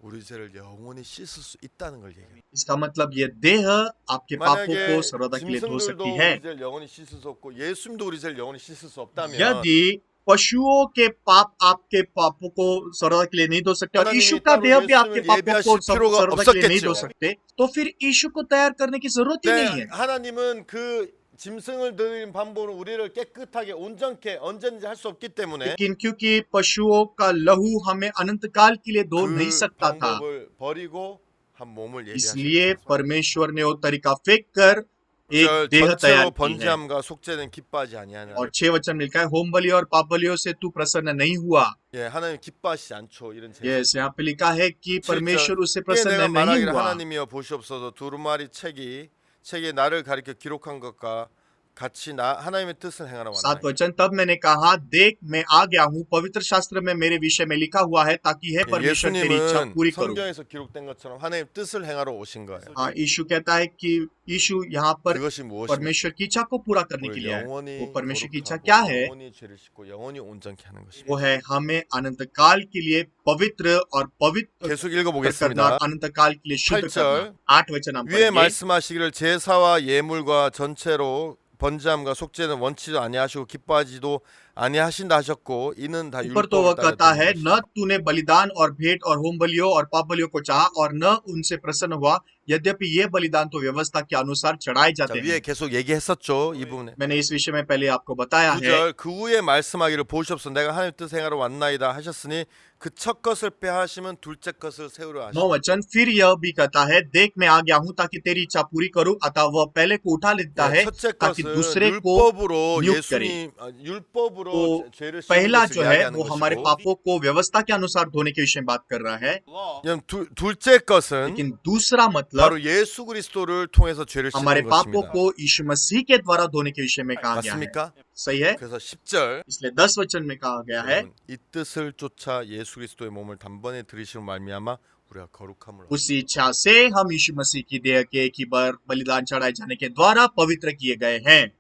우리 죄를 영원히 씻을 수 있다는 걸 얘기해요. इसका मतलब ये देह आपके पापों 만약에 को सर्वदा के लिए धो 짐승들도 सकती है। 우리 죄를 영원히 씻을 수 없고 예수님도 우리 죄를 영원히 씻을 수 없다면 यदि पशुओं के पाप आपके पापों को सर्वदा के लिए नहीं धो सकते और 하나님이 यीशु का 따로 देह भी आपके 예수님을 पापों को 예비하실 필요가 सर्वदा के लिए नहीं धो 없었겠죠. सकते, तो फिर यीशु को तैयार करने की जरूरत ही नहीं 네, है। 하나님은 그 짐승을 드린 방법으로 우리를 깨끗하게 온전케 언제든지 할 수 없기 때문에 लेकिन क्योंकि पशुओं का लहू हमें अनंत काल के लिए धो नहीं 그 सकता था, 방법을 버리고 한 몸을 इसलिए 예비하셨다. परमेश्वर ने वो तरीका फेंक कर एक देह 전체로 तैयार की है। 번제함과 속죄는 기뻐하지 아니하냐. और 6 वचन मिलता है होम बलि और पाप बलियों से तू प्रसन्न नहीं हुआ। 예, 하나님 기뻐하시지 않죠. 이런 제사. यस यहाँ पे लिखा है कि परमेश्वर उससे 이게 प्रसन्न 내가 नहीं 말하기를 हुआ। 하나님이여 보시옵소서 두루마리 책에 나를 가리켜 기록한 것과 같이 나 하나님의 뜻을 행하러 7 왔나이다. वचन तब मैंने कहा देख मैं आ गया हूँ पवित्र शास्त्र में मेरे विषय में लिखा हुआ है ताकि है परमेश्वर तेरी इच्छा 예수님은 पूरी करूं। 성경에서 기록된 것처럼 하나님 뜻을 행하러 오신 거예요. हाँ यीशु कहता है कि यीशु यहाँ पर 그것이 무엇입니까? परमेश्वर की इच्छा को पूरा करने के 우리 लिए है। 영원히 वो परमेश्वर की इच्छा 거룩하고 क्या है? 영원히 죄를 씻고 영원히 온전케 하는 것입니다. वो है हमें अनंत काल के लिए पवित्र और पवित्र 계속 करना 읽어보겠습니다. और अनंत काल के लिए शुद्ध 8절 करना। 8 वचन हम 위에 पढ़ेंगे। 말씀하시기를 제사와 예물과 전체로 번제함과 속죄는 원치도 아니하시고 기뻐하지도 아니하신다 하셨고 이는 다 ऊपर तो वह 율법을 कहता 따라 है 되는 न 것이다. तूने बलिदान और भेंट और होम बलियों और पाप बलियों को चाहा और न उनसे प्रसन्न हुआ यद्यपि ये बलिदान तो व्यवस्था के अनुसार चढ़ाए 자, जाते 위에 हैं। 계속 얘기했었죠. 이 부분에. मैंने इस विषय में पहले आपको बताया है। 9절 그 후에 말씀하기를 보시옵소서 내가 하나님 뜻 행하러 왔나이다 하셨으니 그 첫 것을 빼하시면 둘째 것을 세우려 9 하시고 वचन फिर यह भी कहता है देख मैं आ गया हूँ ताकि तेरी इच्छा पूरी करूं अतः वह पहले को उठा लेता है 첫째 ताकि 것은 दूसरे को 율법으로 नियुक्त करे। 예수님 율법으로 तो 죄를 씻는 पहला 것을 जो है 이야기하는 वो हमारे 것이고 पापों को व्यवस्था के अनुसार धोने के विषय में बात कर रहा है। 그냥 둘째 것은 लेकिन दूसरा मतलब 바로 예수 그리스도를 통해서 죄를 हमारे 씻는 पापों 것입니다. को यीशु मसीह के द्वारा धोने के विषय में कहा गया है। 맞습니까? सही है। 그래서 10절 इसलिए 10 वचन में कहा गया है 여러분, 이 뜻을 쫓아 예수 그리스도의 몸을 단번에 들이시는 말미암아 우리가 거룩함을 उसी इच्छा से हम यीशु मसीह की देह के एक ही बार बलिदान चढ़ाए जाने के द्वारा पवित्र किए गए हैं।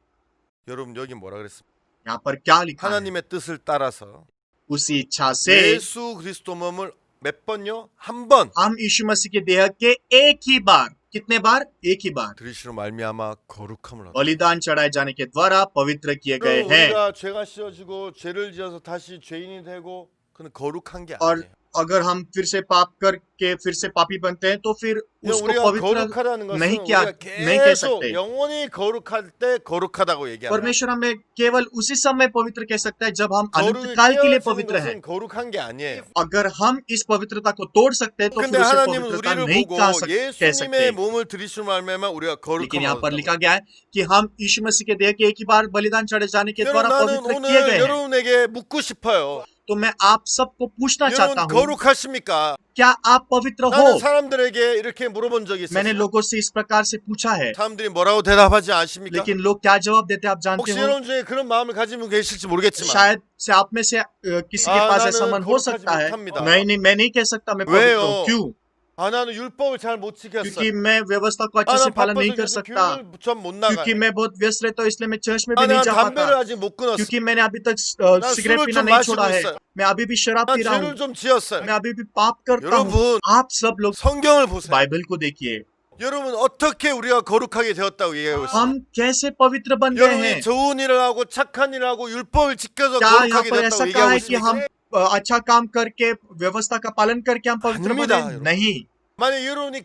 여러분 여기 뭐라 그랬습니까? यहाँ पर क्या लिखा है? 하나님의 뜻을 따라서 उसी इच्छा से 예수 그리스도 몸을 몇 번요? 한 번 हम यीशु मसीह के देह के एक ही बार कितने बार एक ही बार 들이시는 말미암아 거룩함을 얻어. बलिदान चढ़ाए जाने के द्वारा पवित्र किए गए हैं। 우리가 죄가 씌어지고 죄를 지어서 다시 죄인이 되고 그는 거룩한 게 और 아니에요. अगर हम फिर से पाप करके फिर से पापी बनते हैं तो फिर 그냥 उसको 우리가 पवित्र 거룩하다는 것은 नहीं क्या 우리가 नहीं कह 계속 सकते। 영원히 거룩할 때 거룩하다고 얘기하는 परमेश्वर हमें केवल उसी समय पवित्र कह सकता है जब हम अनंत 거룩이 काल के लिए 깨어지는 पवित्र हैं। 것은 거룩한 게 아니에요. अगर हम इस पवित्रता को तोड़ सकते हैं तो 근데 फिर उसे 하나님은 पवित्रता 우리를 नहीं 보고 कह सकते। 예수님의 몸을 들이시는 말미암아 우리가 लेकिन 거룩함을 यहाँ पर 얻었다고. लिखा गया है कि हम यीशु मसीह के देह के एक ही बार बलिदान चढ़े जाने के द्वारा 여러분 나는 पवित्र किए 오늘 गए हैं। 여러분에게 묻고 싶어요. तो मैं आप सबको पूछना चाहता 여러분 हूँ 거룩하십니까? क्या आप पवित्र 나는 हो? 사람들에게 이렇게 물어본 적이 मैंने 있어요. लोगों से इस प्रकार से पूछा है 사람들이 뭐라고 대답하지 않습니까? लेकिन लोग क्या जवाब देते हैं आप जानते 혹시 हो? 여러분 중에 그런 마음을 가진 분 계실지 모르겠지만 शायद से आप में से किसी के 아, पास 나는 ऐसा मन हो 거룩하지 सकता है। 못합니다. नहीं मैं नहीं कह सकता मैं पवित्र 왜요? हूँ। क्यों? 아 나는 율법을 잘 못 지켰어. क्योंकि मैं व्यवस्था को अच्छे 아, से 난 पालन 바빠서 नहीं कर 요즘 सकता। 교회를 전못 나가. क्योंकि मैं बहुत व्यस्त रहता हूँ इसलिए मैं चर्च में भी 아 नहीं 내가 जा 담배를 पाता। 아직 못 끊었어. क्योंकि मैंने अभी तक 난 सिगरेट 술을 पीना 좀 नहीं 마시고 छोड़ा है। 있어요. मैं अभी भी शराब 난 पी रहा 죄를 हूँ। 좀 지었어요. मैं अभी भी पाप करता हूँ। 여러분 आप सब लोग 성경을 보세요. बाइबल को देखिए। 여러분 어떻게 우리가 거룩하게 되었다고 얘기하고 있어요. हम कैसे पवित्र बन गए हैं? 여러분이 좋은 일을 하고 착한 일을 하고 율법을 지켜서 क्या यहाँ 거룩하게 पर 되었다고 ऐसा कहा 얘기하고 है कि हम 있습니까? अच्छा काम करके व्यवस्था का पालन करके हम पवित्र 아닙니다, बने? 여러분. नहीं। 만약 여러분이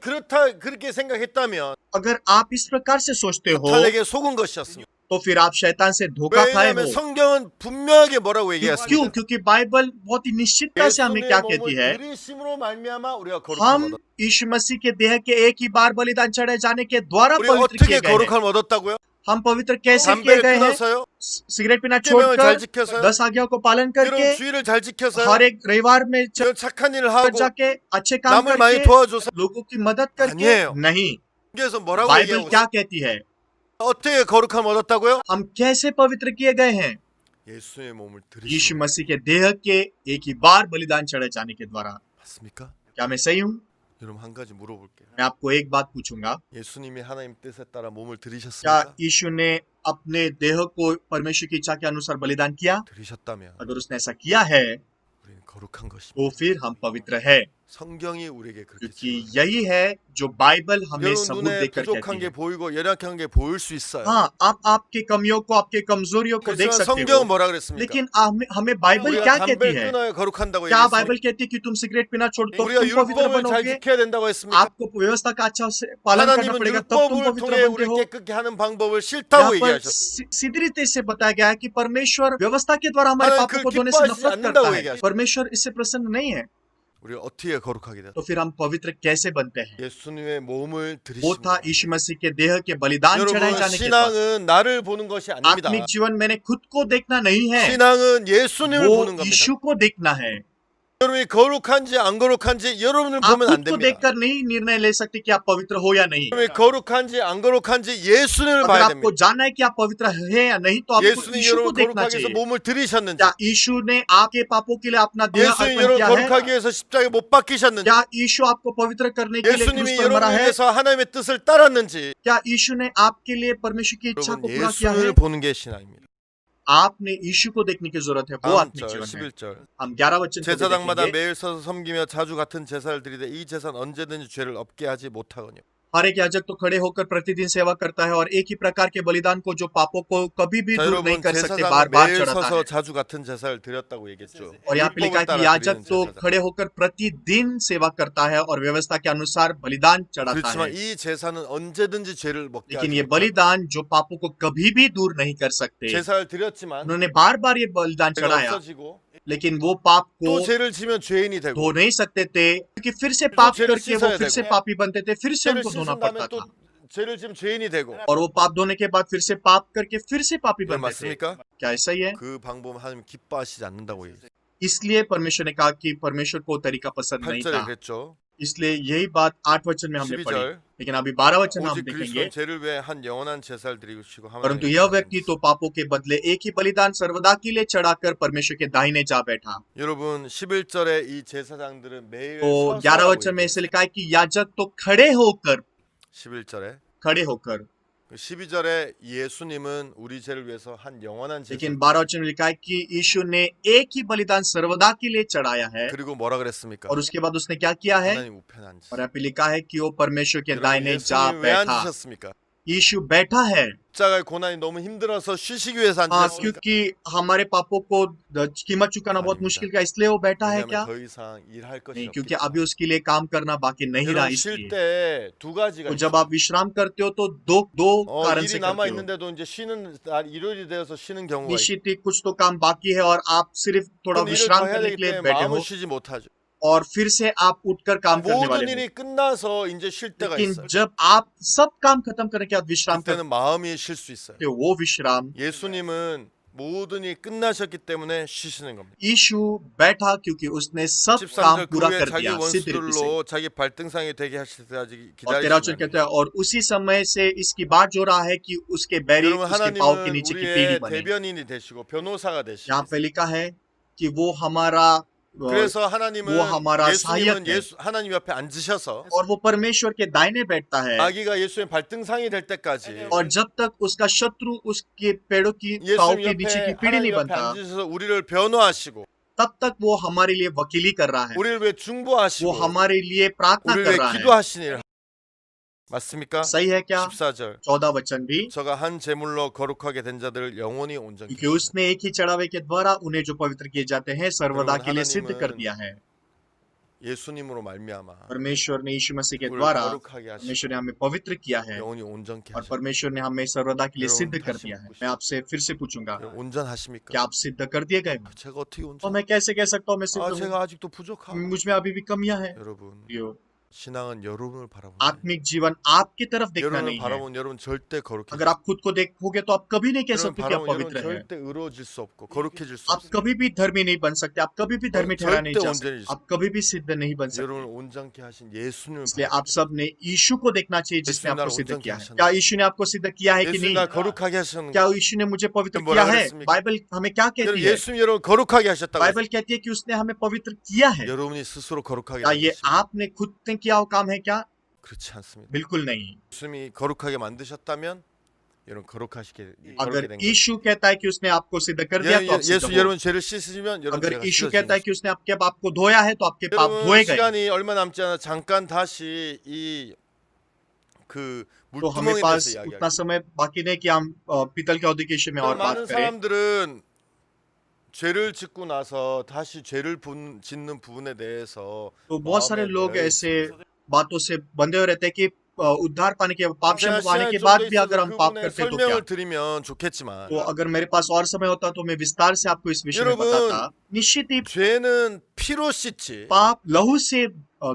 그렇게 생각했다면 अगर आप इस प्रकार से सोचते हो 사탄에게 속은 것이었습니다. तो फिर आप शैतान से धोखा खाए 왜냐하면 हो। 성경은 분명하게 뭐라고 क्यों? 얘기했습니다. क्योंकि बाइबल बहुत ही निश्चितता से हमें क्या कहती है? 들이심으로 말미암아 우리가 거룩함을 हम 얻었다. यीशु मसीह के देह के एक ही बार बलिदान चढ़े जाने के द्वारा 우리가 पवित्र 어떻게 किए गए हैं। 거룩함을 얻었다고요? हम पवित्र कैसे किए 담배를 गए हैं? 끊어서요? सिगरेट पीना 계명을 잘 छोड़कर 지켜서요? 10 आज्ञाओं को पालन 여러분 करके 주의를 잘 지켜서요? हर एक रविवार में 여러분 착한 일을 चर्च 하고 जाके अच्छे काम 남을 많이 करके 도와줘서 लोगों की मदद करके 아니에요. नहीं। 그래서 뭐라고 बाइबल 얘기하고 क्या 있어요? कहती है? 어떻게 거룩함을 얻었다고요? हम कैसे पवित्र किए गए हैं? 예수의 몸을 यीशु 들이시고 मसीह के देह के एक ही बार बलिदान चढ़े जाने के द्वारा। 맞습니까? क्या मैं सही हूँ? 여러분 한 가지 물어볼게요. मैं आपको एक बात पूछूंगा। 예수님이 하나님 뜻에 따라 몸을 क्या 들이셨습니까? यीशु ने अपने देह को परमेश्वर की इच्छा के अनुसार बलिदान किया? 들이셨다면 अगर उसने ऐसा किया है 우리는 거룩한 것입니다. तो फिर हम पवित्र है। 성경이 우리에게 그렇게 क्योंकि 지금 यही है जो बाइबल हमें 여러분 सबूत 눈에 देकर 부족한 कहती 게 है। 보이고 연약한 게 보일 수 있어요. हाँ, आप आपके कमियों को, आपके कमजोरियों को देख 그렇지만 सकते 성경은 हो। 뭐라 그랬습니까? लेकिन हमें बाइबल 우리가 क्या कहती 담배를 है? 끊어야 거룩한다고 क्या 얘기했습니까? बाइबल कहती है कि तुम सिगरेट पीना छोड़ तो 우리가 तुम पवित्र 율법을 잘 बनोगे? 지켜야 된다고 했습니까? आपको व्यवस्था का अच्छा से पालन करना 하나님은 पड़ेगा तब तुम 율법을 पवित्र 통해 बनते 우리를 हो। 깨끗게 하는 방법을 싫다고 यहाँ पर 얘기하셨어요. सीधी रीति से बताया गया है कि परमेश्वर व्यवस्था के द्वारा हमारे 하나님 पापों 그 को धोने से 기뻐하시지 नफरत 않는다고 करता है। 얘기하셨어요. परमेश्वर इससे प्रसन्न नहीं है। 우리가 어떻게 거룩하게 됐다? तो फिर हम पवित्र कैसे बनते हैं? 예수님의 몸을 वो था 들이십니다. यीशु मसीह के देह के बलिदान चढ़ाए 여러분, जाने के बाद। 신앙은 나를 보는 것이 아닙니다. आत्मिक जीवन मैंने खुद को देखना नहीं है, 신앙은 예수님을 वो 보는 겁니다. यीशु को देखना है। 여러분이 거룩한지 안 거룩한지 여러분을 आप 보면 안 खुद को 됩니다. देखकर नहीं निर्णय ले सकते कि आप पवित्र हो या नहीं। 여러분이 거룩한지 안 거룩한지 예수님을 अगर 봐야 आपको 됩니다. जानना है कि आप पवित्र है या नहीं, तो आपको 예수님 यीशु को 여러분 देखना 거룩하기 위해서 चाहिए। 몸을 들이셨는지, क्या यीशु ने आपके पापों के लिए अपना देह 예수님 अर्पण 여러분 किया है? 거룩하기 위해서 십자가에 못 박히셨는지, क्या यीशु आपको पवित्र करने के लिए क्रूस 예수님이 पर मरा 여러분을 है? 위해서 하나님의 뜻을 따랐는지, क्या यीशु ने आपके लिए परमेश्वर की इच्छा 여러분 को पूरा किया है? 예수님을 보는 게 신앙입니다. आपने यीशु को देखने की जरूरत है, वो 다음 आत्मिक 절 जीवन है। 11절 हम 11 वचन को भी 제사장마다 देखेंगे। 매일 서서 섬기며 자주 같은 제사를 드리되 이 제사는 언제든지 죄를 없게 하지 못하거니와. हर एक याजक तो खड़े होकर प्रतिदिन सेवा करता है और एक ही प्रकार के बलिदान को जो पापों को कभी भी 자, दूर नहीं 여러분 कर सकते, 제사장은 बार बार 매일 चढ़ाता 서서 है। 자주 같은 제사를 드렸다고 얘기했죠. और यहाँ पे लिखा है 율법을 कि 따라 याजक 드리는 तो 제사장. खड़े होकर प्रतिदिन सेवा करता है और व्यवस्था के अनुसार बलिदान चढ़ाता 그렇지만 है। 이 제사는 언제든지 죄를 먹게 लेकिन 하지 ये 못하고. बलिदान जो पापों को कभी भी दूर नहीं कर सकते। 제사를 드렸지만 उन्होंने बार बार ये बलिदान 죄가 चढ़ाया, 없어지고 लेकिन वो पाप को 또 죄를 지면 죄인이 되고 धो नहीं सकते थे, क्योंकि फिर से पाप 죄를 करके वो 씻어야 फिर से 되고. पापी बनते थे, फिर से 죄를 उनको धोना 씻은 पड़ता 다음에 또 था। 죄를 지면 죄인이 되고. और वो पाप धोने के बाद फिर से पाप करके फिर से पापी 이건 बनते थे। 맞습니까? क्या ऐसा ही है? 그 방법은 하나님 기뻐하시지 않는다고 얘기해요. इसलिए परमेश्वर ने कहा कि परमेश्वर को तरीका पसंद नहीं 8절에 था। 그랬죠. इसलिए यही बात 8 वचन में हमने पढ़ी, 12절 लेकिन अभी 12 वचन में हम 오직 देखेंगे। 그리스도는 죄를 위해 한 영원한 제사를 드리시고 परंतु यह व्यक्ति तो पापों के बदले एक ही बलिदान सर्वदा के लिए चढ़ाकर परमेश्वर के दाहिने जा बैठा। 여러분 11절에 이 제사장들은 매일 तो 서서 11 하고 वचन में 있어요. ऐसे लिखा है कि याजक तो खड़े होकर 11절에 12절에 예수님은 우리 죄를 위해서 한 영원한 제사. लेकिन 12 वचन में लिखा है कि यीशु ने एक ही बलिदान सर्वदा के लिए चढ़ाया है। 그리고 뭐라 그랬습니까? और उसके बाद उसने क्या किया है? 하나님 우편에 앉으셨어요. और यहाँ पे लिखा है कि वो परमेश्वर के 여러분, दाहिने जा 예수님이 왜 बैठा। 앉으셨습니까? यीशु बैठा है, 십자가의 고난이 너무 힘들어서 쉬시기 위해서 हाँ, 앉으셨습니까? क्योंकि हमारे पापों को कीमत चुकाना बहुत मुश्किल का, इसलिए वो बैठा है क्या? 왜냐하면 더 이상 일할 것이 नहीं, 없기 क्योंकि 때문에. अभी उसके लिए काम करना बाकी नहीं रहा, 여러분 쉴 इसलिए। 때 두 가지가 तो जब 있어요. आप विश्राम करते हो तो दो कारण 일이 से 남아 करते हो। 있는데도 이제 쉬는 날 일요일이 되어서 쉬는 경우가 있고 निश्चित ही कुछ तो काम बाकी है और आप सिर्फ थोड़ा 일을 더 विश्राम 해야 करने 되기 के लिए 때문에 बैठे हो 마음은 쉬지 못하죠. और फिर से आप उठकर काम करने 모든 वाले हो। 일이 끝나서 이제 쉴 때가 लेकिन 있어요. जब आप सब काम खत्म करने के बाद विश्राम करते 그때는 마음이 쉴 수 있어요. हो, वो विश्राम 예수님은 모든 일이 끝나셨기 때문에 쉬시는 겁니다. यीशु बैठा क्योंकि उसने सब काम 13절 पूरा 그 후에 कर 자기 दिया सिद्ध रीति से। 원수들로 자기 발등상이 되게 하실 때까지 और 13 वचन 기다리시는 कहता है और उसी समय से इसकी बात जो रहा है कि उसके बैरी 여러분 उसके पाव के 하나님은 नीचे की 우리의 पीढ़ी बने। 대변인이 되시고 변호사가 되시고 यहाँ पे लिखा है कि वो हमारा 그래서 하나님은 वो हमारा 예수님은 सहायक है। 하나님 옆에 앉으셔서 और वो परमेश्वर के दाहिने बैठता है 아기가 예수의 발등상이 될 때까지 और जब तक उसका शत्रु उसके पेड़ों की पाव 예수님 के नीचे की 옆에 पीढ़ी नहीं 하나님 옆에 बनता, 앉으셔서 우리를 변호하시고 तब तक वो हमारे लिए वकीली कर रहा है, 우리를 위해 वो 중보하시고 हमारे लिए प्रार्थना 우리를 कर 위해 रहा है। 기도하시는 일 맞습니까? सही है क्या? 14절 14 वचन भी, 저가 한 제물로 거룩하게 된 자들을 영원히 온전히 क्योंकि उसने एक ही चढ़ावे के द्वारा उन्हें जो पवित्र किए जाते हैं सर्वदा 여러분, के लिए सिद्ध कर 하나님은 दिया है। 예수님으로 말미암아 परमेश्वर ने यीशु मसीह के 우리를 द्वारा 거룩하게 하시고 परमेश्वर ने हमें पवित्र किया है 영원히 온전케 और 하시고 परमेश्वर ने हमें सर्वदा के लिए 여러분, सिद्ध कर 다시 दिया है। 묻고 मैं आपसे फिर से पूछूंगा, 여러분, 온전하십니까? क्या आप सिद्ध कर दिए गए हो? 제가 어떻게 तो 온전? मैं कैसे कह सकता हूँ मैं 아 सिद्ध हूँ? 제가 아직도 부족하고 मुझ में अभी भी कमियां हैं। 여러분 प्रियो, 신앙은 여러분을 바라보는 आत्मिक जीवन आपकी तरफ देखना 여러분을 नहीं है। 바라보면 여러분 절대 거룩해 अगर आप खुद को देखोगे तो आप कभी नहीं कह 여러분 सकते कि आप 바라보면 पवित्र 여러분 हैं। 절대 의로워질 수 없고 거룩해질 수 आप 없어요. कभी भी धर्मी नहीं बन सकते, आप कभी भी धर्मी ठहरा नहीं जा सकते, 온전히 आप कभी भी सिद्ध नहीं बन सकते। 여러분을 온전케 하신 예수님을 इसलिए 바라보고 आप सब ने यीशु को देखना चाहिए जिसने 예수님 आपको 나를 सिद्ध 온전케 किया है। 하셨나? क्या यीशु ने आपको सिद्ध किया है कि 예수님 नहीं? 날 거룩하게 하셨는 क्या 거 यीशु ने मुझे पवित्र 뭐라 किया है? 그랬습니까? बाइबल हमें क्या कहती है? 예수님 여러분 거룩하게 하셨다고 बाइबल कहती है कि उसने हमें पवित्र किया है। 여러분이 스스로 거룩하게 क्या ये 만드시고 आपने खुद ने किया हुआ काम है क्या? 그렇지 않습니다. बिल्कुल नहीं। 예수님이 거룩하게 만드셨다면 여러분 거룩게 अगर 된 거예요. यीशु कहता है कि उसने आपको सिद्ध कर दिया तो आप सिद्ध 예수 हो। 여러분 죄를 씻으시면 여러분 अगर 죄가 यीशु 씻어지는 कहता है 거죠. कि उसने आपके पाप को धोया है तो आपके पाप 여러분 धोए गए। 시간이 얼마 남지 않아 잠깐 다시 그 तो हमें 물두멍에 पास 대해서 उतना 이야기하겠습니다. समय बाकी नहीं कि हम पीतल के औदे के विषय में और 많은 बात करें। 사람들은 죄를 짓고 나서 다시 죄를 짓는 부분에 대해서 तो बहुत सारे 마음에 लोग 매여 ऐसे बातों से बंधे हुए रहते हैं कि उद्धार पाने के पाप 제가 क्षमा पाने 시간이 के 좀 बाद 더 भी अगर 있어서 हम पाप 그분의 करते हैं तो क्या? 설명을 드리면 좋겠지만 तो अगर मेरे पास और समय होता तो मैं विस्तार से आपको इस विषय में 여러분, बताता। निश्चित ही 죄는 피로 씻지 पाप लहू से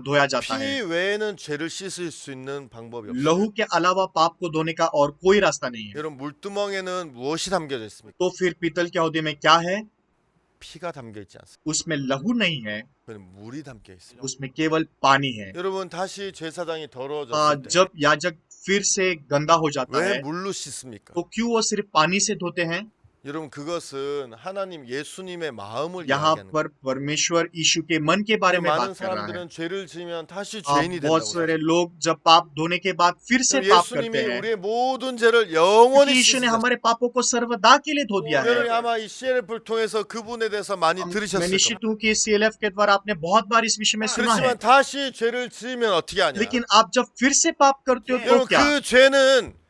धोया जाता 피 है। 외에는 죄를 씻을 수 있는 방법이 없어요. लहू के अलावा पाप को धोने का और कोई रास्ता नहीं है। 여러분 물두멍에는 무엇이 담겨져 있습니까? तो फिर पीतल के हौदे में क्या है? 피가 담겨 있지 않습니다. उसमें लहू नहीं है, 그는 물이 담겨 있어요. उसमें केवल पानी है। 여러분 다시 제사장이 더러워졌을 때 जब याजक फिर से गंदा हो जाता 왜 है 물로 씻습니까? तो क्यों वो सिर्फ पानी से धोते हैं? 여러분 그것은 하나님 예수님의 마음을 यहाँ 이야기하는 거예요. पर परमेश्वर यीशु के मन के बारे में 많은 बात कर रहा है। 사람들은 죄를 지으면 다시 죄인이 된다고 बहुत सारे 생각해요. लोग जब पाप धोने के बाद फिर से 그럼 पाप 예수님이 करते हैं, 우리의 모든 죄를 क्योंकि 영원히 यीशु ने 씻으셨어요. हमारे पापों को सर्वदा के लिए धो दिया 여러분이 है। 아마 이 CLF를 통해서 그분에 대해서 많이 मैं 들으셨을 निश्चित 겁니다. हूँ कि CLF के द्वारा आपने बहुत बार इस विषय में सुना है, 그렇지만 다시 죄를 지으면 어떻게 하냐? लेकिन आप जब फिर से पाप करते हो तो 여러분 क्या? 그 죄는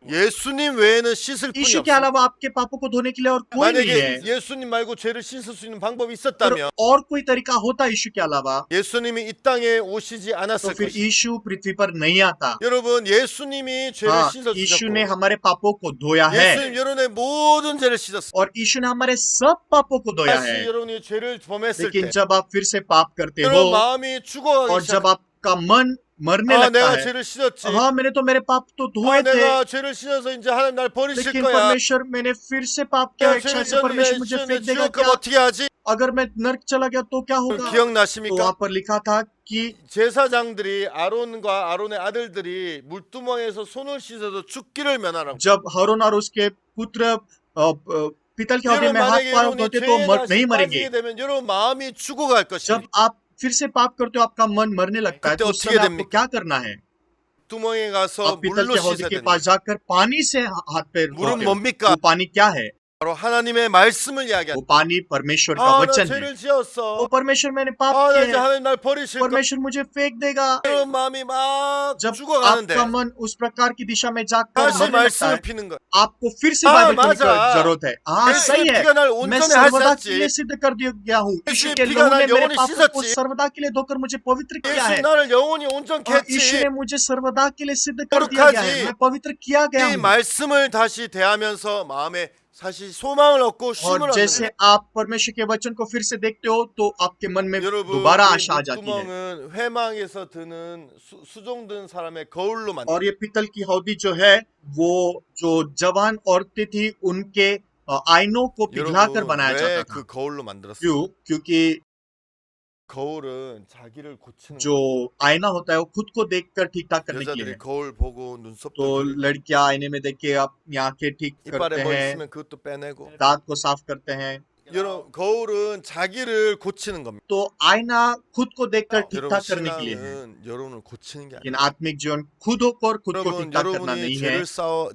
예수님 외에는 씻을 뿐이 यीशु के 없어요. अलावा आपके पापों को धोने के लिए और कोई नहीं है। 만약에 예수님 말고 죄를 씻을 수 있는 방법이 अगर 있었다면 और कोई तरीका होता यीशु के अलावा 예수님이 이 땅에 오시지 तो 않았을 फिर 것이에요. यीशु पृथ्वी पर नहीं आता। 여러분 예수님이 죄를 हाँ, 씻어 यीशु ने 주셨고 हमारे पापों को धोया है 예수님 여러분의 모든 죄를 씻었어요. और यीशु ने हमारे सब पापों को धोया 다시 है। 여러분이 죄를 범했을 लेकिन 때 जब आप फिर से पाप करते 여러분 हो 마음이 죽어가기 और जब 시작해요. आपका मन मरने 아 लगता 내가 है, 죄를 씻었지. हाँ मैंने तो मेरे पाप तो 아 धोए थे, 내가 죄를 씻어서 이제 하나님 날 버리실 लेकिन 거야. परमेश्वर मैंने फिर से पाप किया, 내가 इच्छा 죄를 से परमेश्वर मुझे 지었는데 फेंक देगा 지옥 가면 क्या? 어떻게 하지? अगर मैं नर्क चला गया तो क्या होगा? तो 기억나십니까? वहां पर लिखा था कि 제사장들이 아론과 아론의 아들들이 물두멍에서 손을 씻어서 죽기를 면하라고. जब हरून और उसके पुत्र पीतल के हौदे 여러분 में हाथ 만약에 पार 여러분이 धोते तो 죄에 नहीं 다시 मरेंगे। 빠지게 되면 여러분 마음이 죽어갈 것입니다. जब आप फिर से पाप करते हो आपका मन मरने लगता है 그때 तो उस 어떻게 समय आपको 됩니까? क्या करना है? 두멍에 가서 आप पीतल 물로 के हौदे 씻어야 के 되는 पास जाकर पानी से हाथ पैर 물은 धोते हो। 뭡니까? वो पानी क्या है? 바로 하나님의 말씀을 वो 이야기하는. पानी परमेश्वर का 아, 나 वचन है। 죄를 ओ 지었어. परमेश्वर मैंने पाप 아, 나 किए 이제 हैं, 하나님 날 버리실 거. परमेश्वर मुझे फेंक देगा। 이런 마음이 막 जब 죽어가는데 आपका मन उस प्रकार की दिशा में जाकर 다시 मरने लगता 말씀을 है, 피는 거야. आपको फिर से हाँ, बाइबल पढ़ने की 맞아. जरूरत है। हाँ 예수의 सही है, 피가 날 मैं 온전히 सर्वदा 하셨지. के लिए सिद्ध कर दिया गया हूँ। यीशु 예수의 के 피가 लहू ने 날 मेरे 영원히 पापों को 씻었지. सर्वदा के लिए धोकर मुझे पवित्र किया है। 예수 나를 영원히 온전케 और यीशु 했지. ने मुझे सर्वदा के लिए सिद्ध कर दिया गया है। 거룩하지. मैं पवित्र किया गया 이 हूँ। 말씀을 다시 대하면서 마음에 사실 소망을 얻고 쉼을 और 얻는 जैसे 거예요. आप परमेश्वर के वचन को फिर से देखते हो तो आपके मन में 여러분 दोबारा 이 आशा आ जाती है। 물두멍은 회망에서 드는 수종든 사람의 거울로 만든. और ये पीतल की हौदी जो है वो जो जवान औरतें थी उनके आईनों को पिघलाकर 여러분 बनाया जाता 왜 था। 그 거울로 만들었어요? क्यों? क्योंकि 거울은 자기를 고치는 जो 거예요. आईना होता है वो खुद को देखकर ठीक ठाक करने के लिए 여자들이 है। 거울 보고 눈썹도 तो 그리고 लड़कियां आईने में देख के अपनी आंखें ठीक 이빨에 करते 뭐 हैं, 있으면 그것도 빼내고. दांत को साफ करते हैं। 여러분 거울은 자기를 고치는 겁니다. तो आईना खुद को देखकर ठीक 여러분 ठाक करने के लिए है, 신앙은 여러분을 고치는 게 लेकिन 아니에요. आत्मिक जीवन खुद होकर खुद को 여러분 ठीक ठाक करना 여러분이 नहीं है।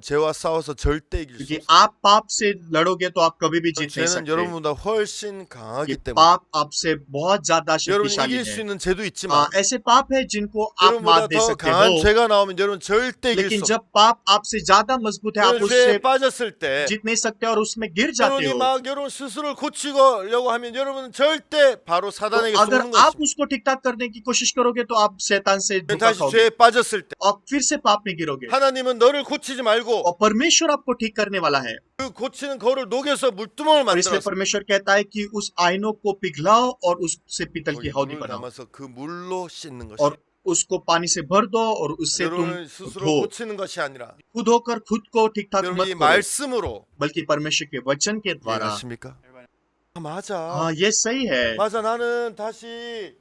죄와 싸워서 절대 이길 수 क्योंकि 없어요. आप पाप से लड़ोगे तो आप कभी भी जीत नहीं 죄는 सकते। 여러분보다 훨씬 강하기 ये 때문에. पाप आपसे बहुत ज्यादा 여러분이 शक्तिशाली 이길 수 है। 있는 죄도 있지만 ऐसे पाप है जिनको आप 여러분보다 मात दे 더 सकते 강한 हो, 죄가 나오면 여러분 절대 이길 लेकिन 수 जब 없어요. पाप आपसे ज्यादा मजबूत है आप 여러분 उससे 죄에 빠졌을 때 जीत नहीं सकते और उसमें गिर जाते 여러분이 हो। 막 여러분 스스로를 고치려고 하면 여러분은 절대 바로 तो 사단에게 अगर 속는 आप 것입니다. उसको ठीक ठाक करने की कोशिश करोगे तो आप शैतान से धोखा 다시 खाओगे 죄에 빠졌을 때 और फिर से पाप में गिरोगे। 하나님은 너를 고치지 말고 और परमेश्वर आपको ठीक करने वाला है, 그 고치는 거울을 녹여서 물두멍을 और इसलिए 만들었어. परमेश्वर कहता है कि उस आईनों को पिघलाओ और उससे पीतल की 거기 हौदी 물을 बनाओ 담아서 그 물로 씻는 것이. और उसको पानी से भर दो और उससे तुम 여러분을 스스로 धो। 고치는 것이 아니라 खुद होकर खुद को ठीक ठाक 여러분 मत 이 करो, 말씀으로. बल्कि परमेश्वर के वचन के द्वारा। 이해하십니까? 아, 맞아. हाँ ये सही है। 맞아. 나는 다시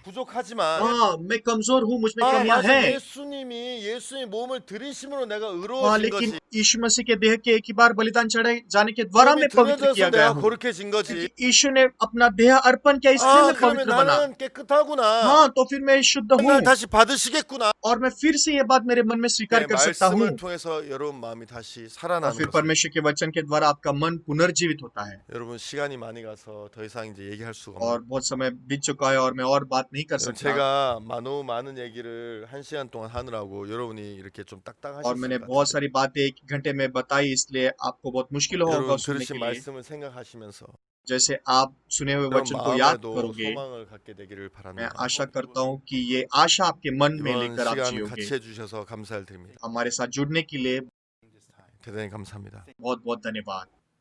부족하지만 हाँ मैं कमजोर हूँ, मुझ में 아, कमियां 맞아. हैं। 예수님의 몸을 들이심으로 내가 हाँ 의로워진 लेकिन 거지. यीशु मसीह के देह के एक ही बार बलिदान चढ़ाए जाने के द्वारा मैं 몸이 पवित्र किया 들여져서 गया 내가 हूँ। 거룩해진 거지. क्योंकि यीशु ने अपना देह अर्पण किया इसलिए 아, मैं 그러면 पवित्र बना। 나는 깨끗하구나. हाँ तो फिर मैं शुद्ध हूँ 날 다시 받으시겠구나. और मैं फिर से ये बात मेरे मन में स्वीकार 네, कर सकता हूँ। 말씀을 통해서 여러분 마음이 다시 और 살아나는 फिर 거죠. परमेश्वर के वचन के द्वारा आपका मन पुनर्जीवित होता है। 여러분 시간이 많이 가서 더 이상 이제 얘기할 수가 और 없네요. बहुत समय बीत चुका है और मैं और बात नहीं कर 여러분, सकता। 제가 너무 많은 얘기를 1시간 동안 하느라고 여러분이 이렇게 좀 और 딱딱하셨을 मैंने 것 बहुत 같아요. सारी बातें 1 घंटे में बताई इसलिए आपको बहुत मुश्किल होगा 여러분 सुनने 들으신 के लिए। 말씀을 생각하시면서 जैसे आप सुने हुए 그런 वचन को याद 마음에도 करोगे, 소망을 갖게 되기를 मैं 바랍니다. आशा करता हूँ कि ये आशा आपके मन में 이번 लेकर आप 시간 जियोगे। 같이 해주셔서 감사를 드립니다. हमारे साथ जुड़ने के लिए 대단히 감사합니다. बहुत बहुत धन्यवाद।